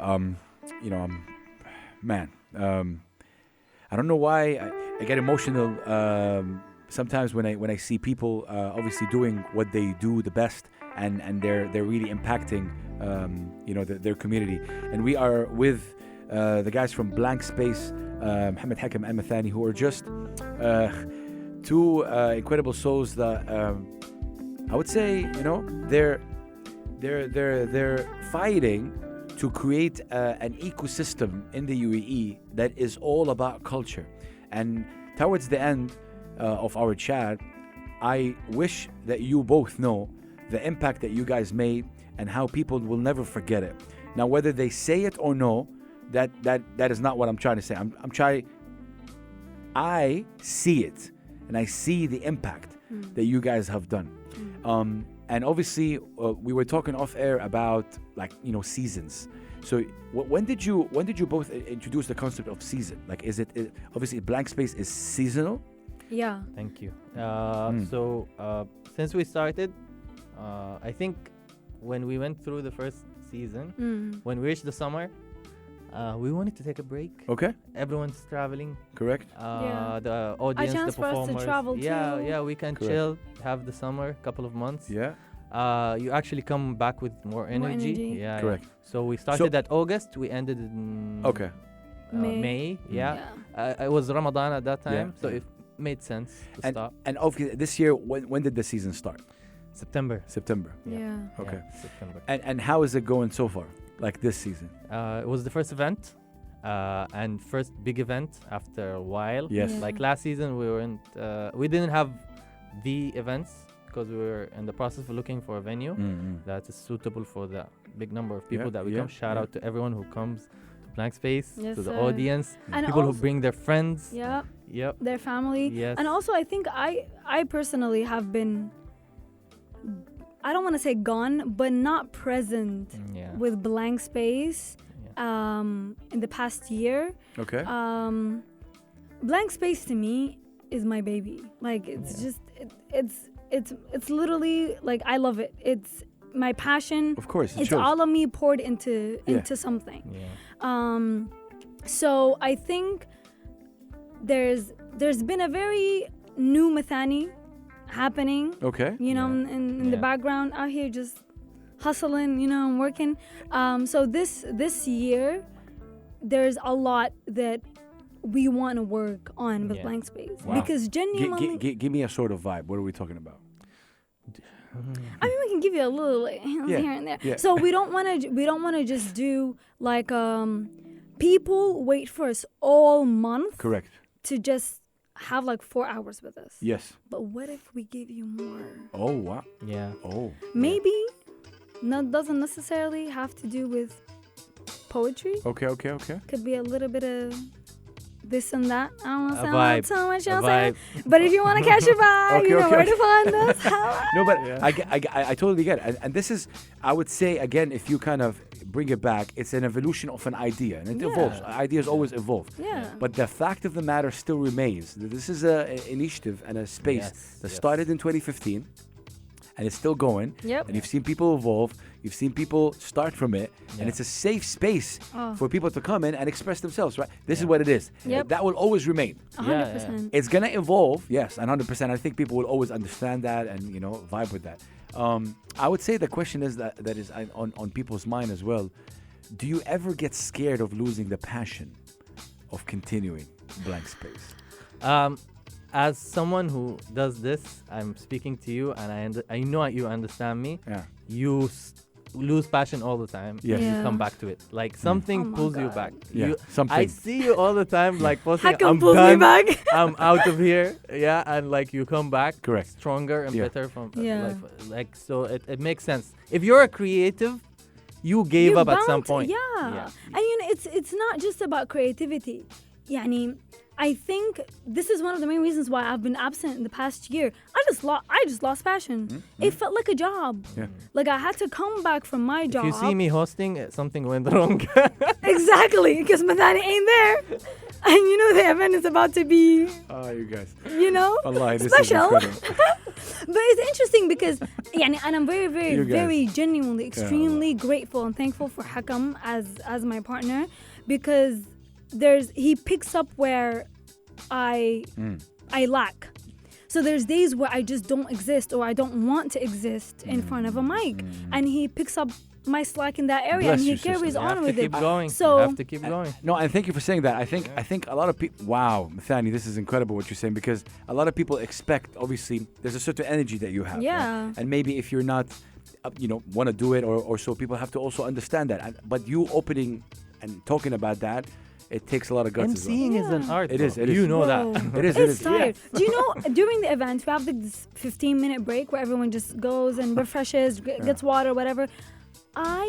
Man, I don't know why I get emotional sometimes when I see people obviously doing what they do the best, and they're really impacting their community. And we are with the guys from Blank Space, Mohammed Hakam and Mathani, who are just two incredible souls that I would say they're fighting to create an ecosystem in the UAE that is all about culture. And towards the end of our chat, I wish that you both know the impact that you guys made and how people will never forget it. Now, whether they say it or no, that is not what I'm trying to say. I see it, and I see the impact that you guys have done. And obviously, we were talking off air about seasons. So when did you both introduce the concept of season? Like, is it obviously Blank Space is seasonal? Yeah. Thank you. So since we started, I think when we went through the first season, when we reached the summer, we wanted to take a break. Okay. Everyone's traveling. Correct. Yeah. The audience, chance the for us to performers. travel too. Yeah, we can Correct. chill, have the summer, couple of months. Yeah. You actually come back with more energy. energy. Yeah. Correct. So we started at August. We ended in Okay. May. Yeah. It was Ramadan at that time, Yeah. so it made sense to stop. And obviously this year, when did the season start? September. September. Yeah. Okay. Yeah, September. And how is it going so far? Like this season? It was the first event, and first big event after a while. Yes. Yeah. Like last season, we didn't have the events because we were in the process of looking for a venue that is suitable for the big number of people that we come. Shout out to everyone who comes to Blank Space, Yes, to the sir. audience, And people who also- bring their friends. Yeah. Yep. Their family. Yes. And also, I think I personally have been, I don't want to say gone, but not present Yeah. with Blank Space in the past year. Okay. Blank Space to me is my baby. Like it's just it's literally like I love it. It's my passion. Of course, it It's shows. all of me poured into Yeah. something. Yeah. So I think there's been a very new Mathani happening. Okay. You know, Yeah. in the Yeah. background out here just hustling. You know, and working. So this year, there's a lot that we want to work on with Yeah. Blank Space Wow. because genuinely, Give me a sort of vibe. What are we talking about? I mean, we can give you a little like, Yeah, here and there. yeah. So we don't want to just do like people wait for us all month Correct. to just have like 4 hours with us. Yes. But what if we give you more? Oh wow. Yeah. Oh. Maybe doesn't necessarily have to do with poetry. Okay. Could be a little bit of this and that. I don't want to A sound like vibe. too much. You A know what I'm vibe. saying? But if you want to catch a vibe, Okay, you know okay, where okay. to find us. Holla. No, but I totally get it. And this is, I would say, again, if you kind of bring it back, it's an evolution of an idea. And it Yeah. evolves. Ideas always evolve. Yeah. But the fact of the matter still remains that this is an initiative and a space Yes, that yes. started in 2015 and it's still going. Yep. And you've seen people evolve. You've seen people start from it. And Yeah. it's a safe space Oh. for people to come in and express themselves, right? This is what it is. Yep. That will always remain. 100%. It's gonna evolve, yes, and 100%. I think people will always understand that and vibe with that. I would say the question is that is on people's mind as well. Do you ever get scared of losing the passion of continuing Blank Space? As someone who does this, I'm speaking to you, and I know you understand me. Yeah. You lose passion all the time. Yes. You Yeah. come back to it. Like something Oh my pulls you God. back. Yeah, I something. see you all the time, like posting. Hakam I'm pulls me done. back. I'm out of here. Yeah, and like you come back. Correct. Stronger and Yeah. better from Yeah. like so. It makes sense. If you're a creative, you gave You're up at some bound to- point. Yeah. And it's not just about creativity. Yani, I think this is one of the main reasons why I've been absent in the past year. I just lost passion. It felt like a job. Yeah. Like I had to come back from my job. If you see me hosting, something went wrong. Exactly, because Mathani ain't there. And the event is about to be, Oh, you guys. Allah, this special. is incredible. But it's interesting because, and I'm very, very, You guys. very genuinely, extremely grateful and thankful for Hakam as my partner, because he picks up where I lack. So there's days where I just don't exist or I don't want to exist in front of a mic, and he picks up my slack in that area Bless and he you, sister. carries You on have with to it. keep going. So you have to keep going. No, and thank you for saying that. I think a lot of people. Wow, Mathani, this is incredible what you're saying, because a lot of people expect. Obviously, there's a certain energy that you have. Yeah. Right? And maybe if you're not, want to do it, or so, people have to also understand that. But you opening and talking about that, it takes a lot of guts as well. MCing is an Yeah. art. It is, bro. it is. You know Whoa. that. It is. It's it is. tired. Do you know during the event we have like this 15-minute break where everyone just goes and refreshes, gets water, whatever.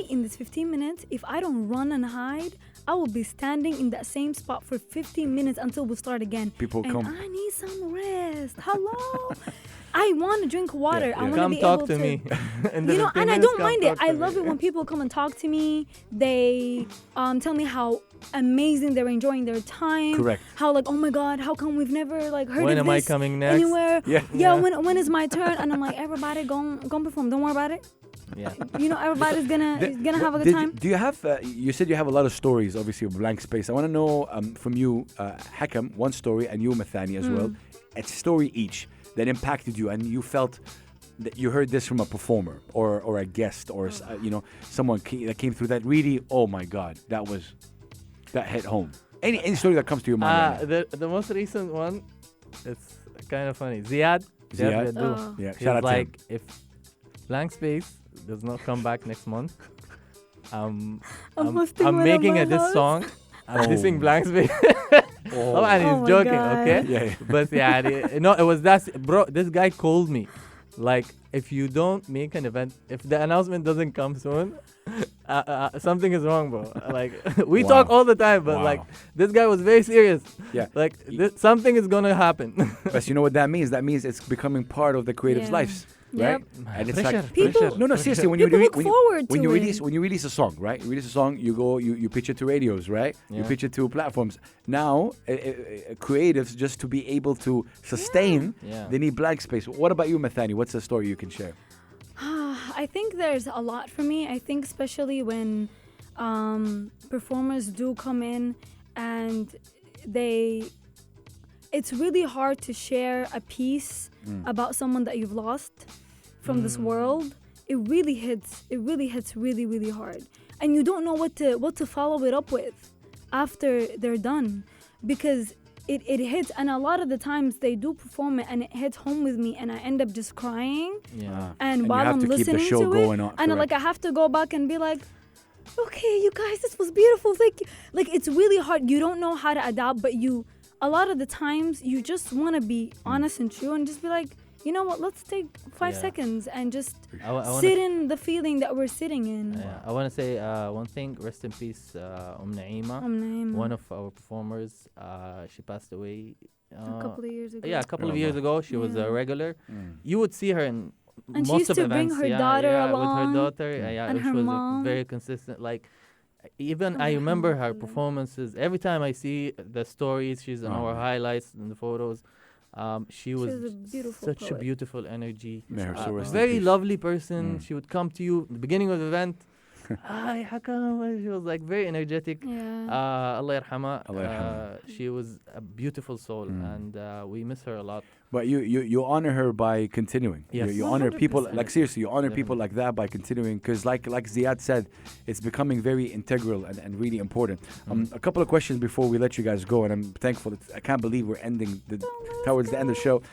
In this 15 minutes, if I don't run and hide, I will be standing in that same spot for 15 minutes until we start again. People and come. I need some rest. Hello. I want to drink water. I want to Come be talk able to me. In the You know, 15 and I minutes, don't come mind it. talk I to love me. it when people come and talk to me. They tell me how amazing they're enjoying their time. Correct. How like, oh my God, how come we've never like heard When of am I this coming next? anywhere? Yeah. Yeah. When is my turn? And I'm like, everybody go perform. Don't worry about it. Yeah. You know, everybody's gonna have a good time. Do you have? You said you have a lot of stories, obviously, of blank space. I want to know from you, Hakam, one story, and you, Mathani, as well. A story each that impacted you, and you felt that you heard this from a performer or a guest or someone that came through that really, oh my God, that hit home. Any story that comes to your mind? Right The most recent one, it's kind of funny. Ziad. Ziad? Oh. yeah, He's shout out like, to him. if Blank Space does not come back next month, hosting I'm one at making my a diss house. song. I'm Oh. dissing Blank Space. Oh, and Oh he's my joking, God. okay? Yeah. But yeah, no, it was that, bro. This guy called me, like, if you don't make an event, if the announcement doesn't come soon, something is wrong, bro. Like, we Wow. talk all the time, but Wow. like, this guy was very serious. Yeah. Like, something is gonna happen. But you know what that means? That means it's becoming part of the creatives' Yeah. lives, Yep. right? And it's Pressure, like People- no, seriously. When People you look forward when to you it. release when you release a song, right? You release a song, you go, you pitch it to radios, right? You Yeah. pitch it to platforms. Now, creatives just to be able to sustain, Yeah. they need blank space. What about you, Mathani? What's the story you can share? I think there's a lot for me. I think especially when performers do come in and it's really hard to share a piece about someone that you've lost from this world. It really hits really, really hard. And you don't know what to follow it up with after they're done, because it hits, and a lot of the times they do perform it and it hits home with me and I end up just crying. Yeah. And you while have I'm to keep the listening show to going it, on, and correct. like I have to go back and be like, okay, you guys, this was beautiful. Thank you. Like, it's really hard. You don't know how to adapt, but a lot of the times you just want to be honest and true and just be like, you know what? Let's take 5 Yeah. seconds and just I wanna sit in the feeling that we're sitting in. Yeah, I want to say one thing. Rest in peace, Naima. Naima. One of our performers. She passed away. A couple of years ago. Yeah, a couple of Oh, years wow. ago. She was Yeah. a regular. You would see her in And she most used of to bring events. her yeah, daughter yeah, along, with her daughter. Yeah, and which her was mom. very consistent. Like, even I remember her performances. Every time I see the stories, she's in our highlights and the photos. She was a beautiful such a poet. beautiful energy. May her soul rest in Very peace. lovely person. She would come to you at the beginning of the event. Hi, Hakam. She was like very energetic. Yeah. Allah yarhama. Allah yarhama. She was a beautiful soul, and we miss her a lot. But you honor her by continuing. Yes. You honor people 100%. like, seriously, you honor people like that by continuing, because like Ziad said, it's becoming very integral and really important. A couple of questions before we let you guys go, and I'm thankful. I can't believe we're ending towards the end of the show.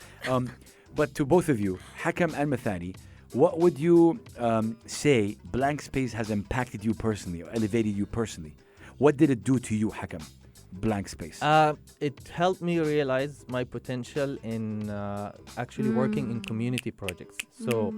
But to both of you, Hakam and Mathani, what would you say blank space has impacted you personally or elevated you personally? What did it do to you, Hakam? Blank space. It helped me realize my potential in actually working in community projects. So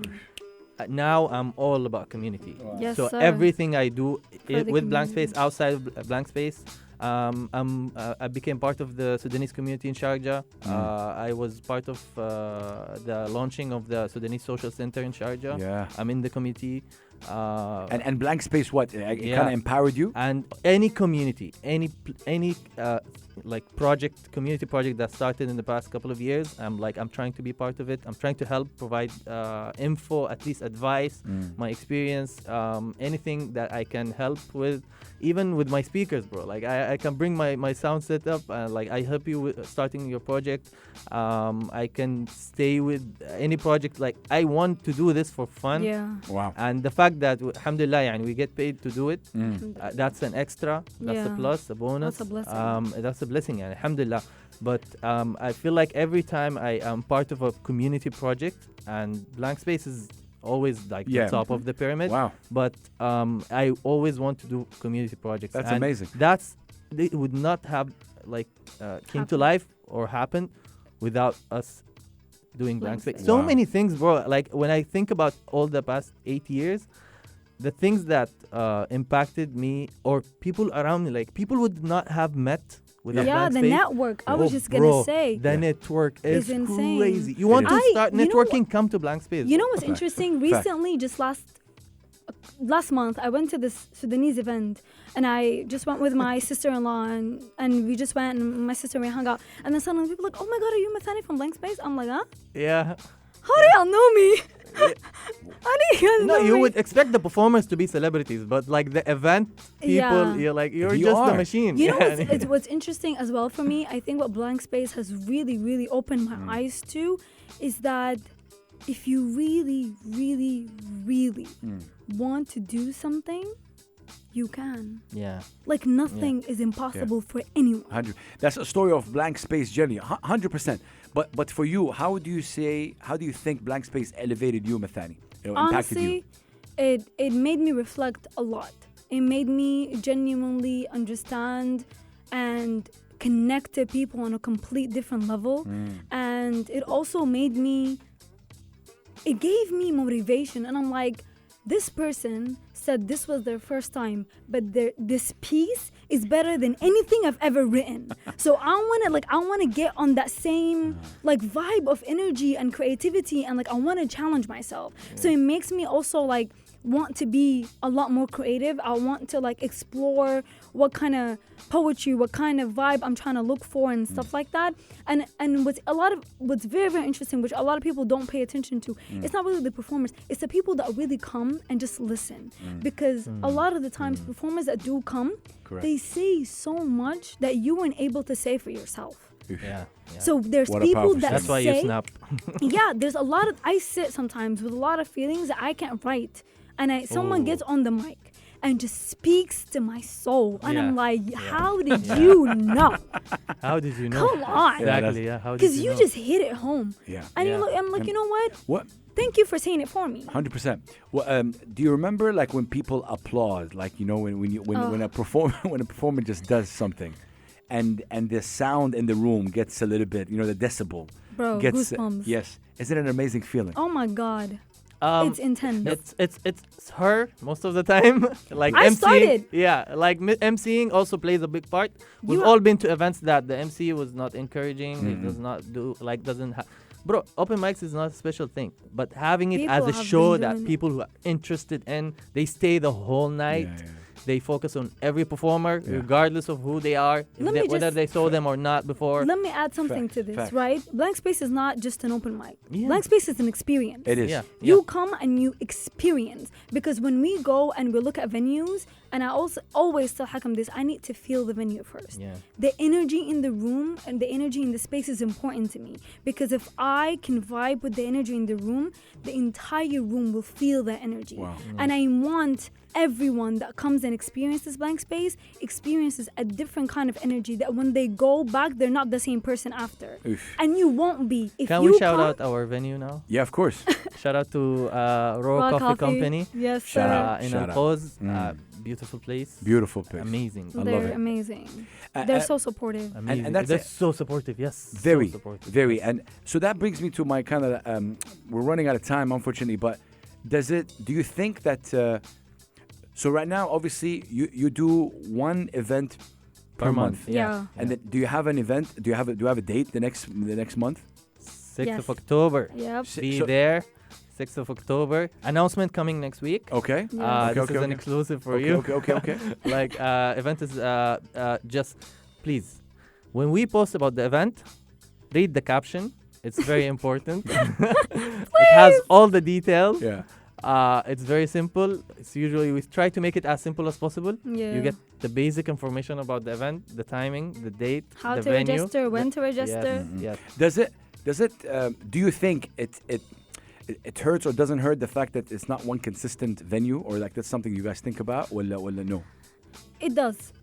now I'm all about community. Yes, So sir. everything I do For the with blank community. space, outside of blank space, I became part of the Sudanese community in Sharjah. I was part of the launching of the Sudanese Social Center in Sharjah. Yeah. I'm in the committee. And blank space, what? It Yeah. kind of empowered you? And any community, any like community project that started in the past couple of years, I'm trying to be part of it. I'm trying to help provide info, at least advice, my experience, anything that I can help with, even with my speakers, bro. Like I can bring my sound setup, like I help you with starting your project. I can stay with any project. Like I want to do this for fun. Yeah. Wow. And the fact that, alhamdulillah, yani, we get paid to do it, that's an extra, that's a Yeah. plus, a bonus. That's a blessing. That's a blessing, yani, alhamdulillah. But I feel like every time I am part of a community project, and blank space is always like Yeah. the top of the pyramid. Wow. But I always want to do community projects. That's and amazing. It would not have came to Happen. life or happened without us doing blank Blank space. space. So Wow. many things, bro. Like when I think about all the past 8 years, the things that impacted me or people around me, like people would not have met with a Yeah, blank the space. network. I was Oh, just gonna bro, say. the network is It's insane. crazy. You want It to is. start You know networking? what- Come to blank space. You know what's Fact. interesting? Fact. Recently, just last month, I went to this Sudanese event, and I just went with my sister-in-law, and we just went, and my sister and we hung out. And then suddenly people were like, "Oh my God, are you Mathani from Blank Space?" I'm like, "Huh? Yeah. How do y'all know me? How do you guys No, know you me?" would expect the performers to be celebrities, but like the event people, Yeah. you're You just are. the machine. You know Yeah. what's interesting as well for me? I think what Blank Space has really, really opened my eyes to is that if you really, really, really want to do something, you can. Yeah. Like nothing is impossible for anyone. 100. That's a story of blank space journey. 100%. But for you, how do you think blank space elevated you, Mathani? Impacted you? Honestly, it made me reflect a lot. It made me genuinely understand and connect to people on a complete different level. And it also it gave me motivation. And I'm like, this person said this was their first time, but this piece is better than anything I've ever written. So I want to get on that same like vibe of energy and creativity, and like I want to challenge myself. So it makes me also like want to be a lot more creative. I want to like explore what kind of poetry, what kind of vibe I'm trying to look for and stuff like that. And what's very, very interesting, which a lot of people don't pay attention to, it's not really the performers, it's the people that really come and just listen. Because a lot of the times performers that do come, Correct. they say so much that you weren't able to say for yourself. Yeah. So there's What a people powerful that That's why say, you snap. yeah, there's a lot of, I sit sometimes with a lot of feelings that I can't write. And someone gets on the mic and just speaks to my soul. And I'm Yeah. like, how did you know? How did you know? Come on. Exactly. Yeah. How did Because you you know? just hit it home. Yeah. And Yeah. I'm like, you know what? What? Thank you for saying it for me. 100%. Well, do you remember like when people applaud, like when a performer just does something, and the sound in the room gets a little bit, the decibel Bro, gets goosebumps. yes. Isn't it an amazing feeling? Oh my God. It's intense. It's her most of the time. Like I emceeing, started. Yeah, like emceeing also plays a big part. We've You- all been to events that the MC was not encouraging. He does not do doesn't have. Bro, open mics is not a special thing, but having it as People a have show been that doing it. people who are interested in, they stay the whole night. Yeah. They focus on every performer, Yeah. regardless of who they are, Let me whether just- they saw them or not before. Let me add something Fact, to this, fact. right? Blank Space is not just an open mic. Yeah. Blank Space is an experience. It is. Yeah. You come and you experience, because when we go and we look at venues, and I also always tell Hakam this, I need to feel the venue first. Yeah. The energy in the room and the energy in the space is important to me, because if I can vibe with the energy in the room, the entire room will feel that energy. Wow. And I want everyone that comes and experiences Blank Space experiences a different kind of energy, that when they go back they're not the same person after. Oof. And you won't be if Can you we shout come, out our venue now? Yeah, of course. Shout out to Raw Raw Coffee Company. Yes, Shout sir. out. In Shout Al out. Quoz. Mm. Beautiful place. Beautiful place. Amazing. I love They're it. amazing. Uh, They're uh, so supportive. Amazing. and that's They're it. so supportive. Yes. Very, So supportive. very. And so that brings me to my kind of, we're running out of time, unfortunately, but do you think that, so right now, obviously, you do one event per month. Yeah. And then, do you have an event? Do you have a date the next month? 6th Yes. of October. Yep. Be So- there. 6th of October. Announcement coming next week. Okay. Yeah. This Okay, is an okay. exclusive for Okay, you. okay. Like event is just please, when we post about the event, read the caption. It's very important. It has all the details. Yeah. It's very simple. It's usually we try to make it as simple as possible. Yeah. You get the basic information about the event, the timing, the date, How the to venue. register, when to register. Yes. Does it? Do you think it hurts or doesn't hurt the fact that it's not one consistent venue, or like that's something you guys think about? Well, no. It does.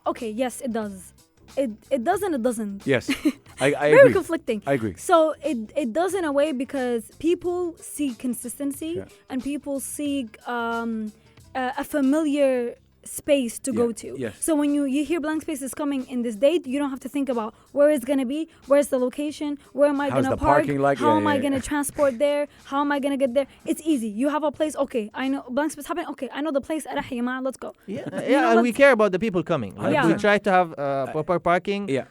Okay, yes, it does. It does and it doesn't. Yes, I Very agree. conflicting. I agree. So it does in a way, because people seek consistency, Yeah. and people seek a familiar space to go to. Yes. So when you hear blank space is coming in this date, you don't have to think about where it's gonna be, where's the location, where am I How's gonna the park, parking like? how Yeah, am I yeah, gonna yeah. transport there, how am I gonna get there. It's easy. You have a place. Okay, I know blank space happening. Okay, I know the place. Let's go. Yeah, know and we what's- care about the people coming. Like, Yeah. we try to have proper parking, Yeah.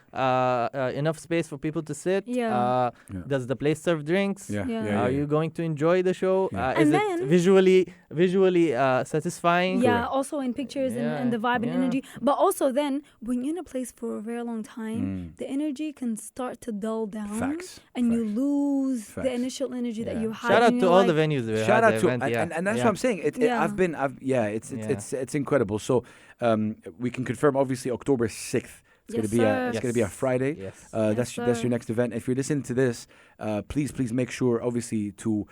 enough space for people to sit. Yeah. Does the place serve drinks? Yeah. Yeah. Yeah. yeah, Are you going to enjoy the show? Yeah. Is And it then- visually satisfying? Yeah, also in pictures and the vibe and Yeah. energy. But also then, when you're in a place for a very long time, the energy can start to dull down. Facts. And you Facts. lose the Facts. initial energy that Yeah. you had. Shout out and to you're all the like- venues. We Shout had out the to event, and that's yeah. what I'm saying. It's incredible. So we can confirm obviously October 6th. It's Yes, gonna be sir. it's gonna be a Friday. Yes. That's Yes, your sir. next event. If you're listening to this, please make sure obviously to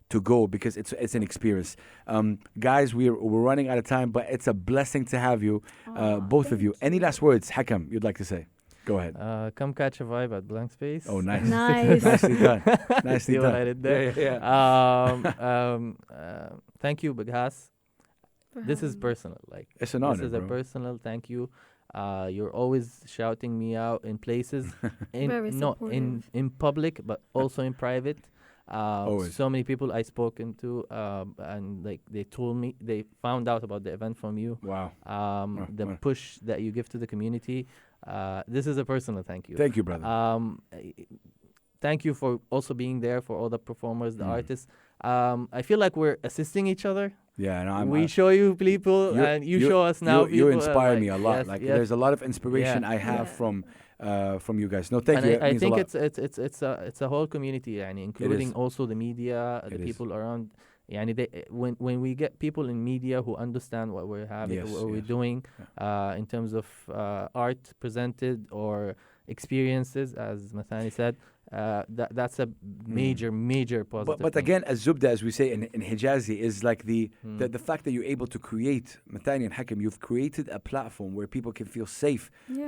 to go because it's an experience. Guys, we're running out of time, but it's a blessing to have you, both of you. Any last words, Hakam, you'd like to say? Go ahead. Come catch a vibe at Blank Space. Oh, nice. Nice. Nicely done. Nicely See what done. I did there? Yeah. Thank you, Big Hass. This is personal. Like It's an honor, This is a bro. personal thank you. You're always shouting me out in places, Very not in public, but also in private. Always. So many people I spoken to, and like they told me they found out about the event from you. Wow. The wow. push that you give to the community. This is a personal thank you. Thank you, brother. Thank you for also being there for all the performers, the artists. I feel like we're assisting each other. Yeah, no, We show you people, and you show us now. You people, inspire like, me a lot. yes, Like yes. there's a lot of inspiration I have from you guys. No, thank And you. I It means a think lot. it's a whole community, and including also the media, the It is. people around. Yani when we get people in media who understand what we're having, Yes, what we're yes. doing, in terms of art presented or experiences, as Mathani said, that's a major positive. But thing. again, as Zubda, as we say in Hijazi, is like the fact that you're able to create, Mathani and Hakam, you've created a platform where people can feel safe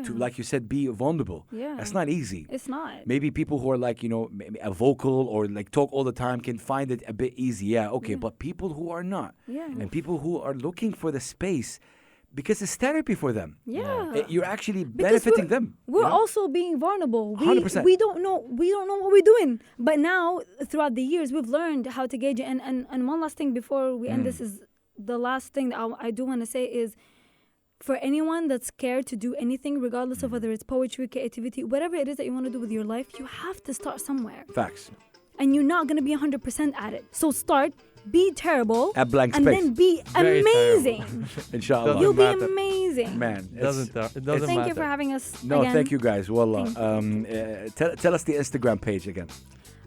to, like you said, be vulnerable. Yeah. That's not easy. It's not. Maybe people who are like, maybe a vocal or like talk all the time can find it a bit easy. Yeah, okay. But people who are not, Yeah. and people who are looking for the space, because it's therapy for them. Yeah. You're actually Because benefiting them. We're you know? also being vulnerable. 100%. We don't know what we're doing. But now throughout the years we've learned how to gauge it. And one last thing before we end this is the last thing that I do want to say is for anyone that's scared to do anything, regardless of whether it's poetry, creativity, whatever it is that you want to do with your life, you have to start somewhere. Facts. And you're not going to be 100% at it. So start, be terrible, At blank and space. then be Very amazing. Inshallah. You'll be matter. amazing. Man, It doesn't Thank matter. you for having us No, again. thank you guys. Wallah. Thank Tell us the Instagram page again.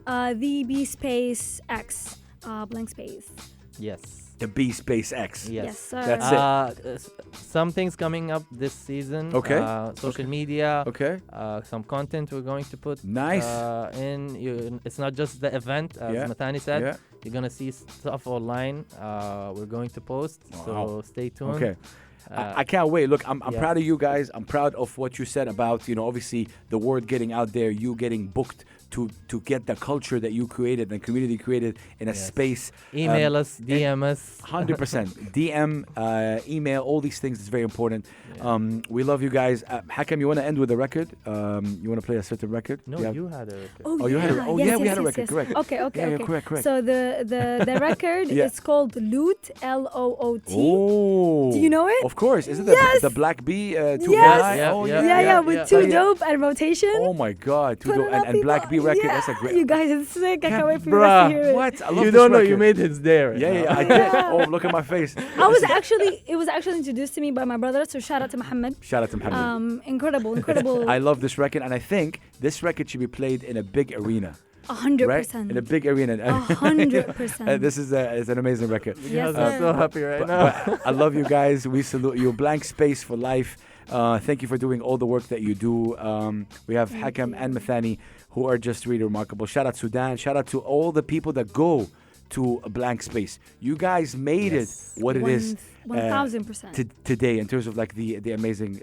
The B space X, blank space. Yes. The B Space X. Yes. Yes, sir. That's it. Some things coming up this season. Okay. Social media. Okay. Some content we're going to put Nice. in. It's not just the event, as Yeah. Mathani said. Yeah. You're gonna see stuff online. We're going to post. Wow. So stay tuned. Okay. I can't wait. Look, I'm yeah. proud of you guys. I'm proud of what you said about, obviously the word getting out there, you getting booked to get the culture that you created and community created in a Yes. space. Email us, DM us. 100%. DM, email, all these things is very important. We love you guys. Hakam, you want to end with a record? You want to play a certain record? No, Yeah. you had a record. Oh, you had a- oh, Yes, yeah, we yes, had a yes, record, yes. correct. Okay, Yeah, okay. correct. So the record Yeah. is called Loot, Loot. Oh. Do you know it? Of course. Isn't Yes. the Black Bee? Two Yes. Guy? Yeah, Oh, yeah, Yeah, with yeah. two Yeah. dope and rotation. Oh my God. Two Put dope it up, and Black Bee people. record. Yeah. That's a great. You guys are sick. I can't wait for you Bruh. guys to hear it. What? I love You this don't know you record. made his day right Yeah, now. yeah, I did. Oh, look at my face. It was actually introduced to me by my brother. So shout out to Muhammad. Shout out to Muhammad. Incredible. I love this record, and I think this record should be played in a big arena, right? 100%. In a big arena. 100%. This is it's an amazing record. Yes, I'm so sir. happy right But, now. but I love you guys. We salute you. Blank space for life. Thank you for doing all the work that you do. We have Hakam and Mathani, who are just really remarkable. Shout out Sudan. Shout out to all the people that go to a blank space. You guys made it what it is 1000%. today in terms of like the amazing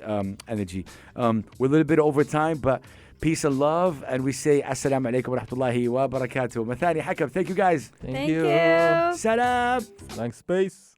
energy. We're a little bit over time, but peace and love, and we say assalamu alaikum wa rahmatullahi wa barakatuh. Mathani, Hakam, thank you guys. Thank you. Salam. Blank space.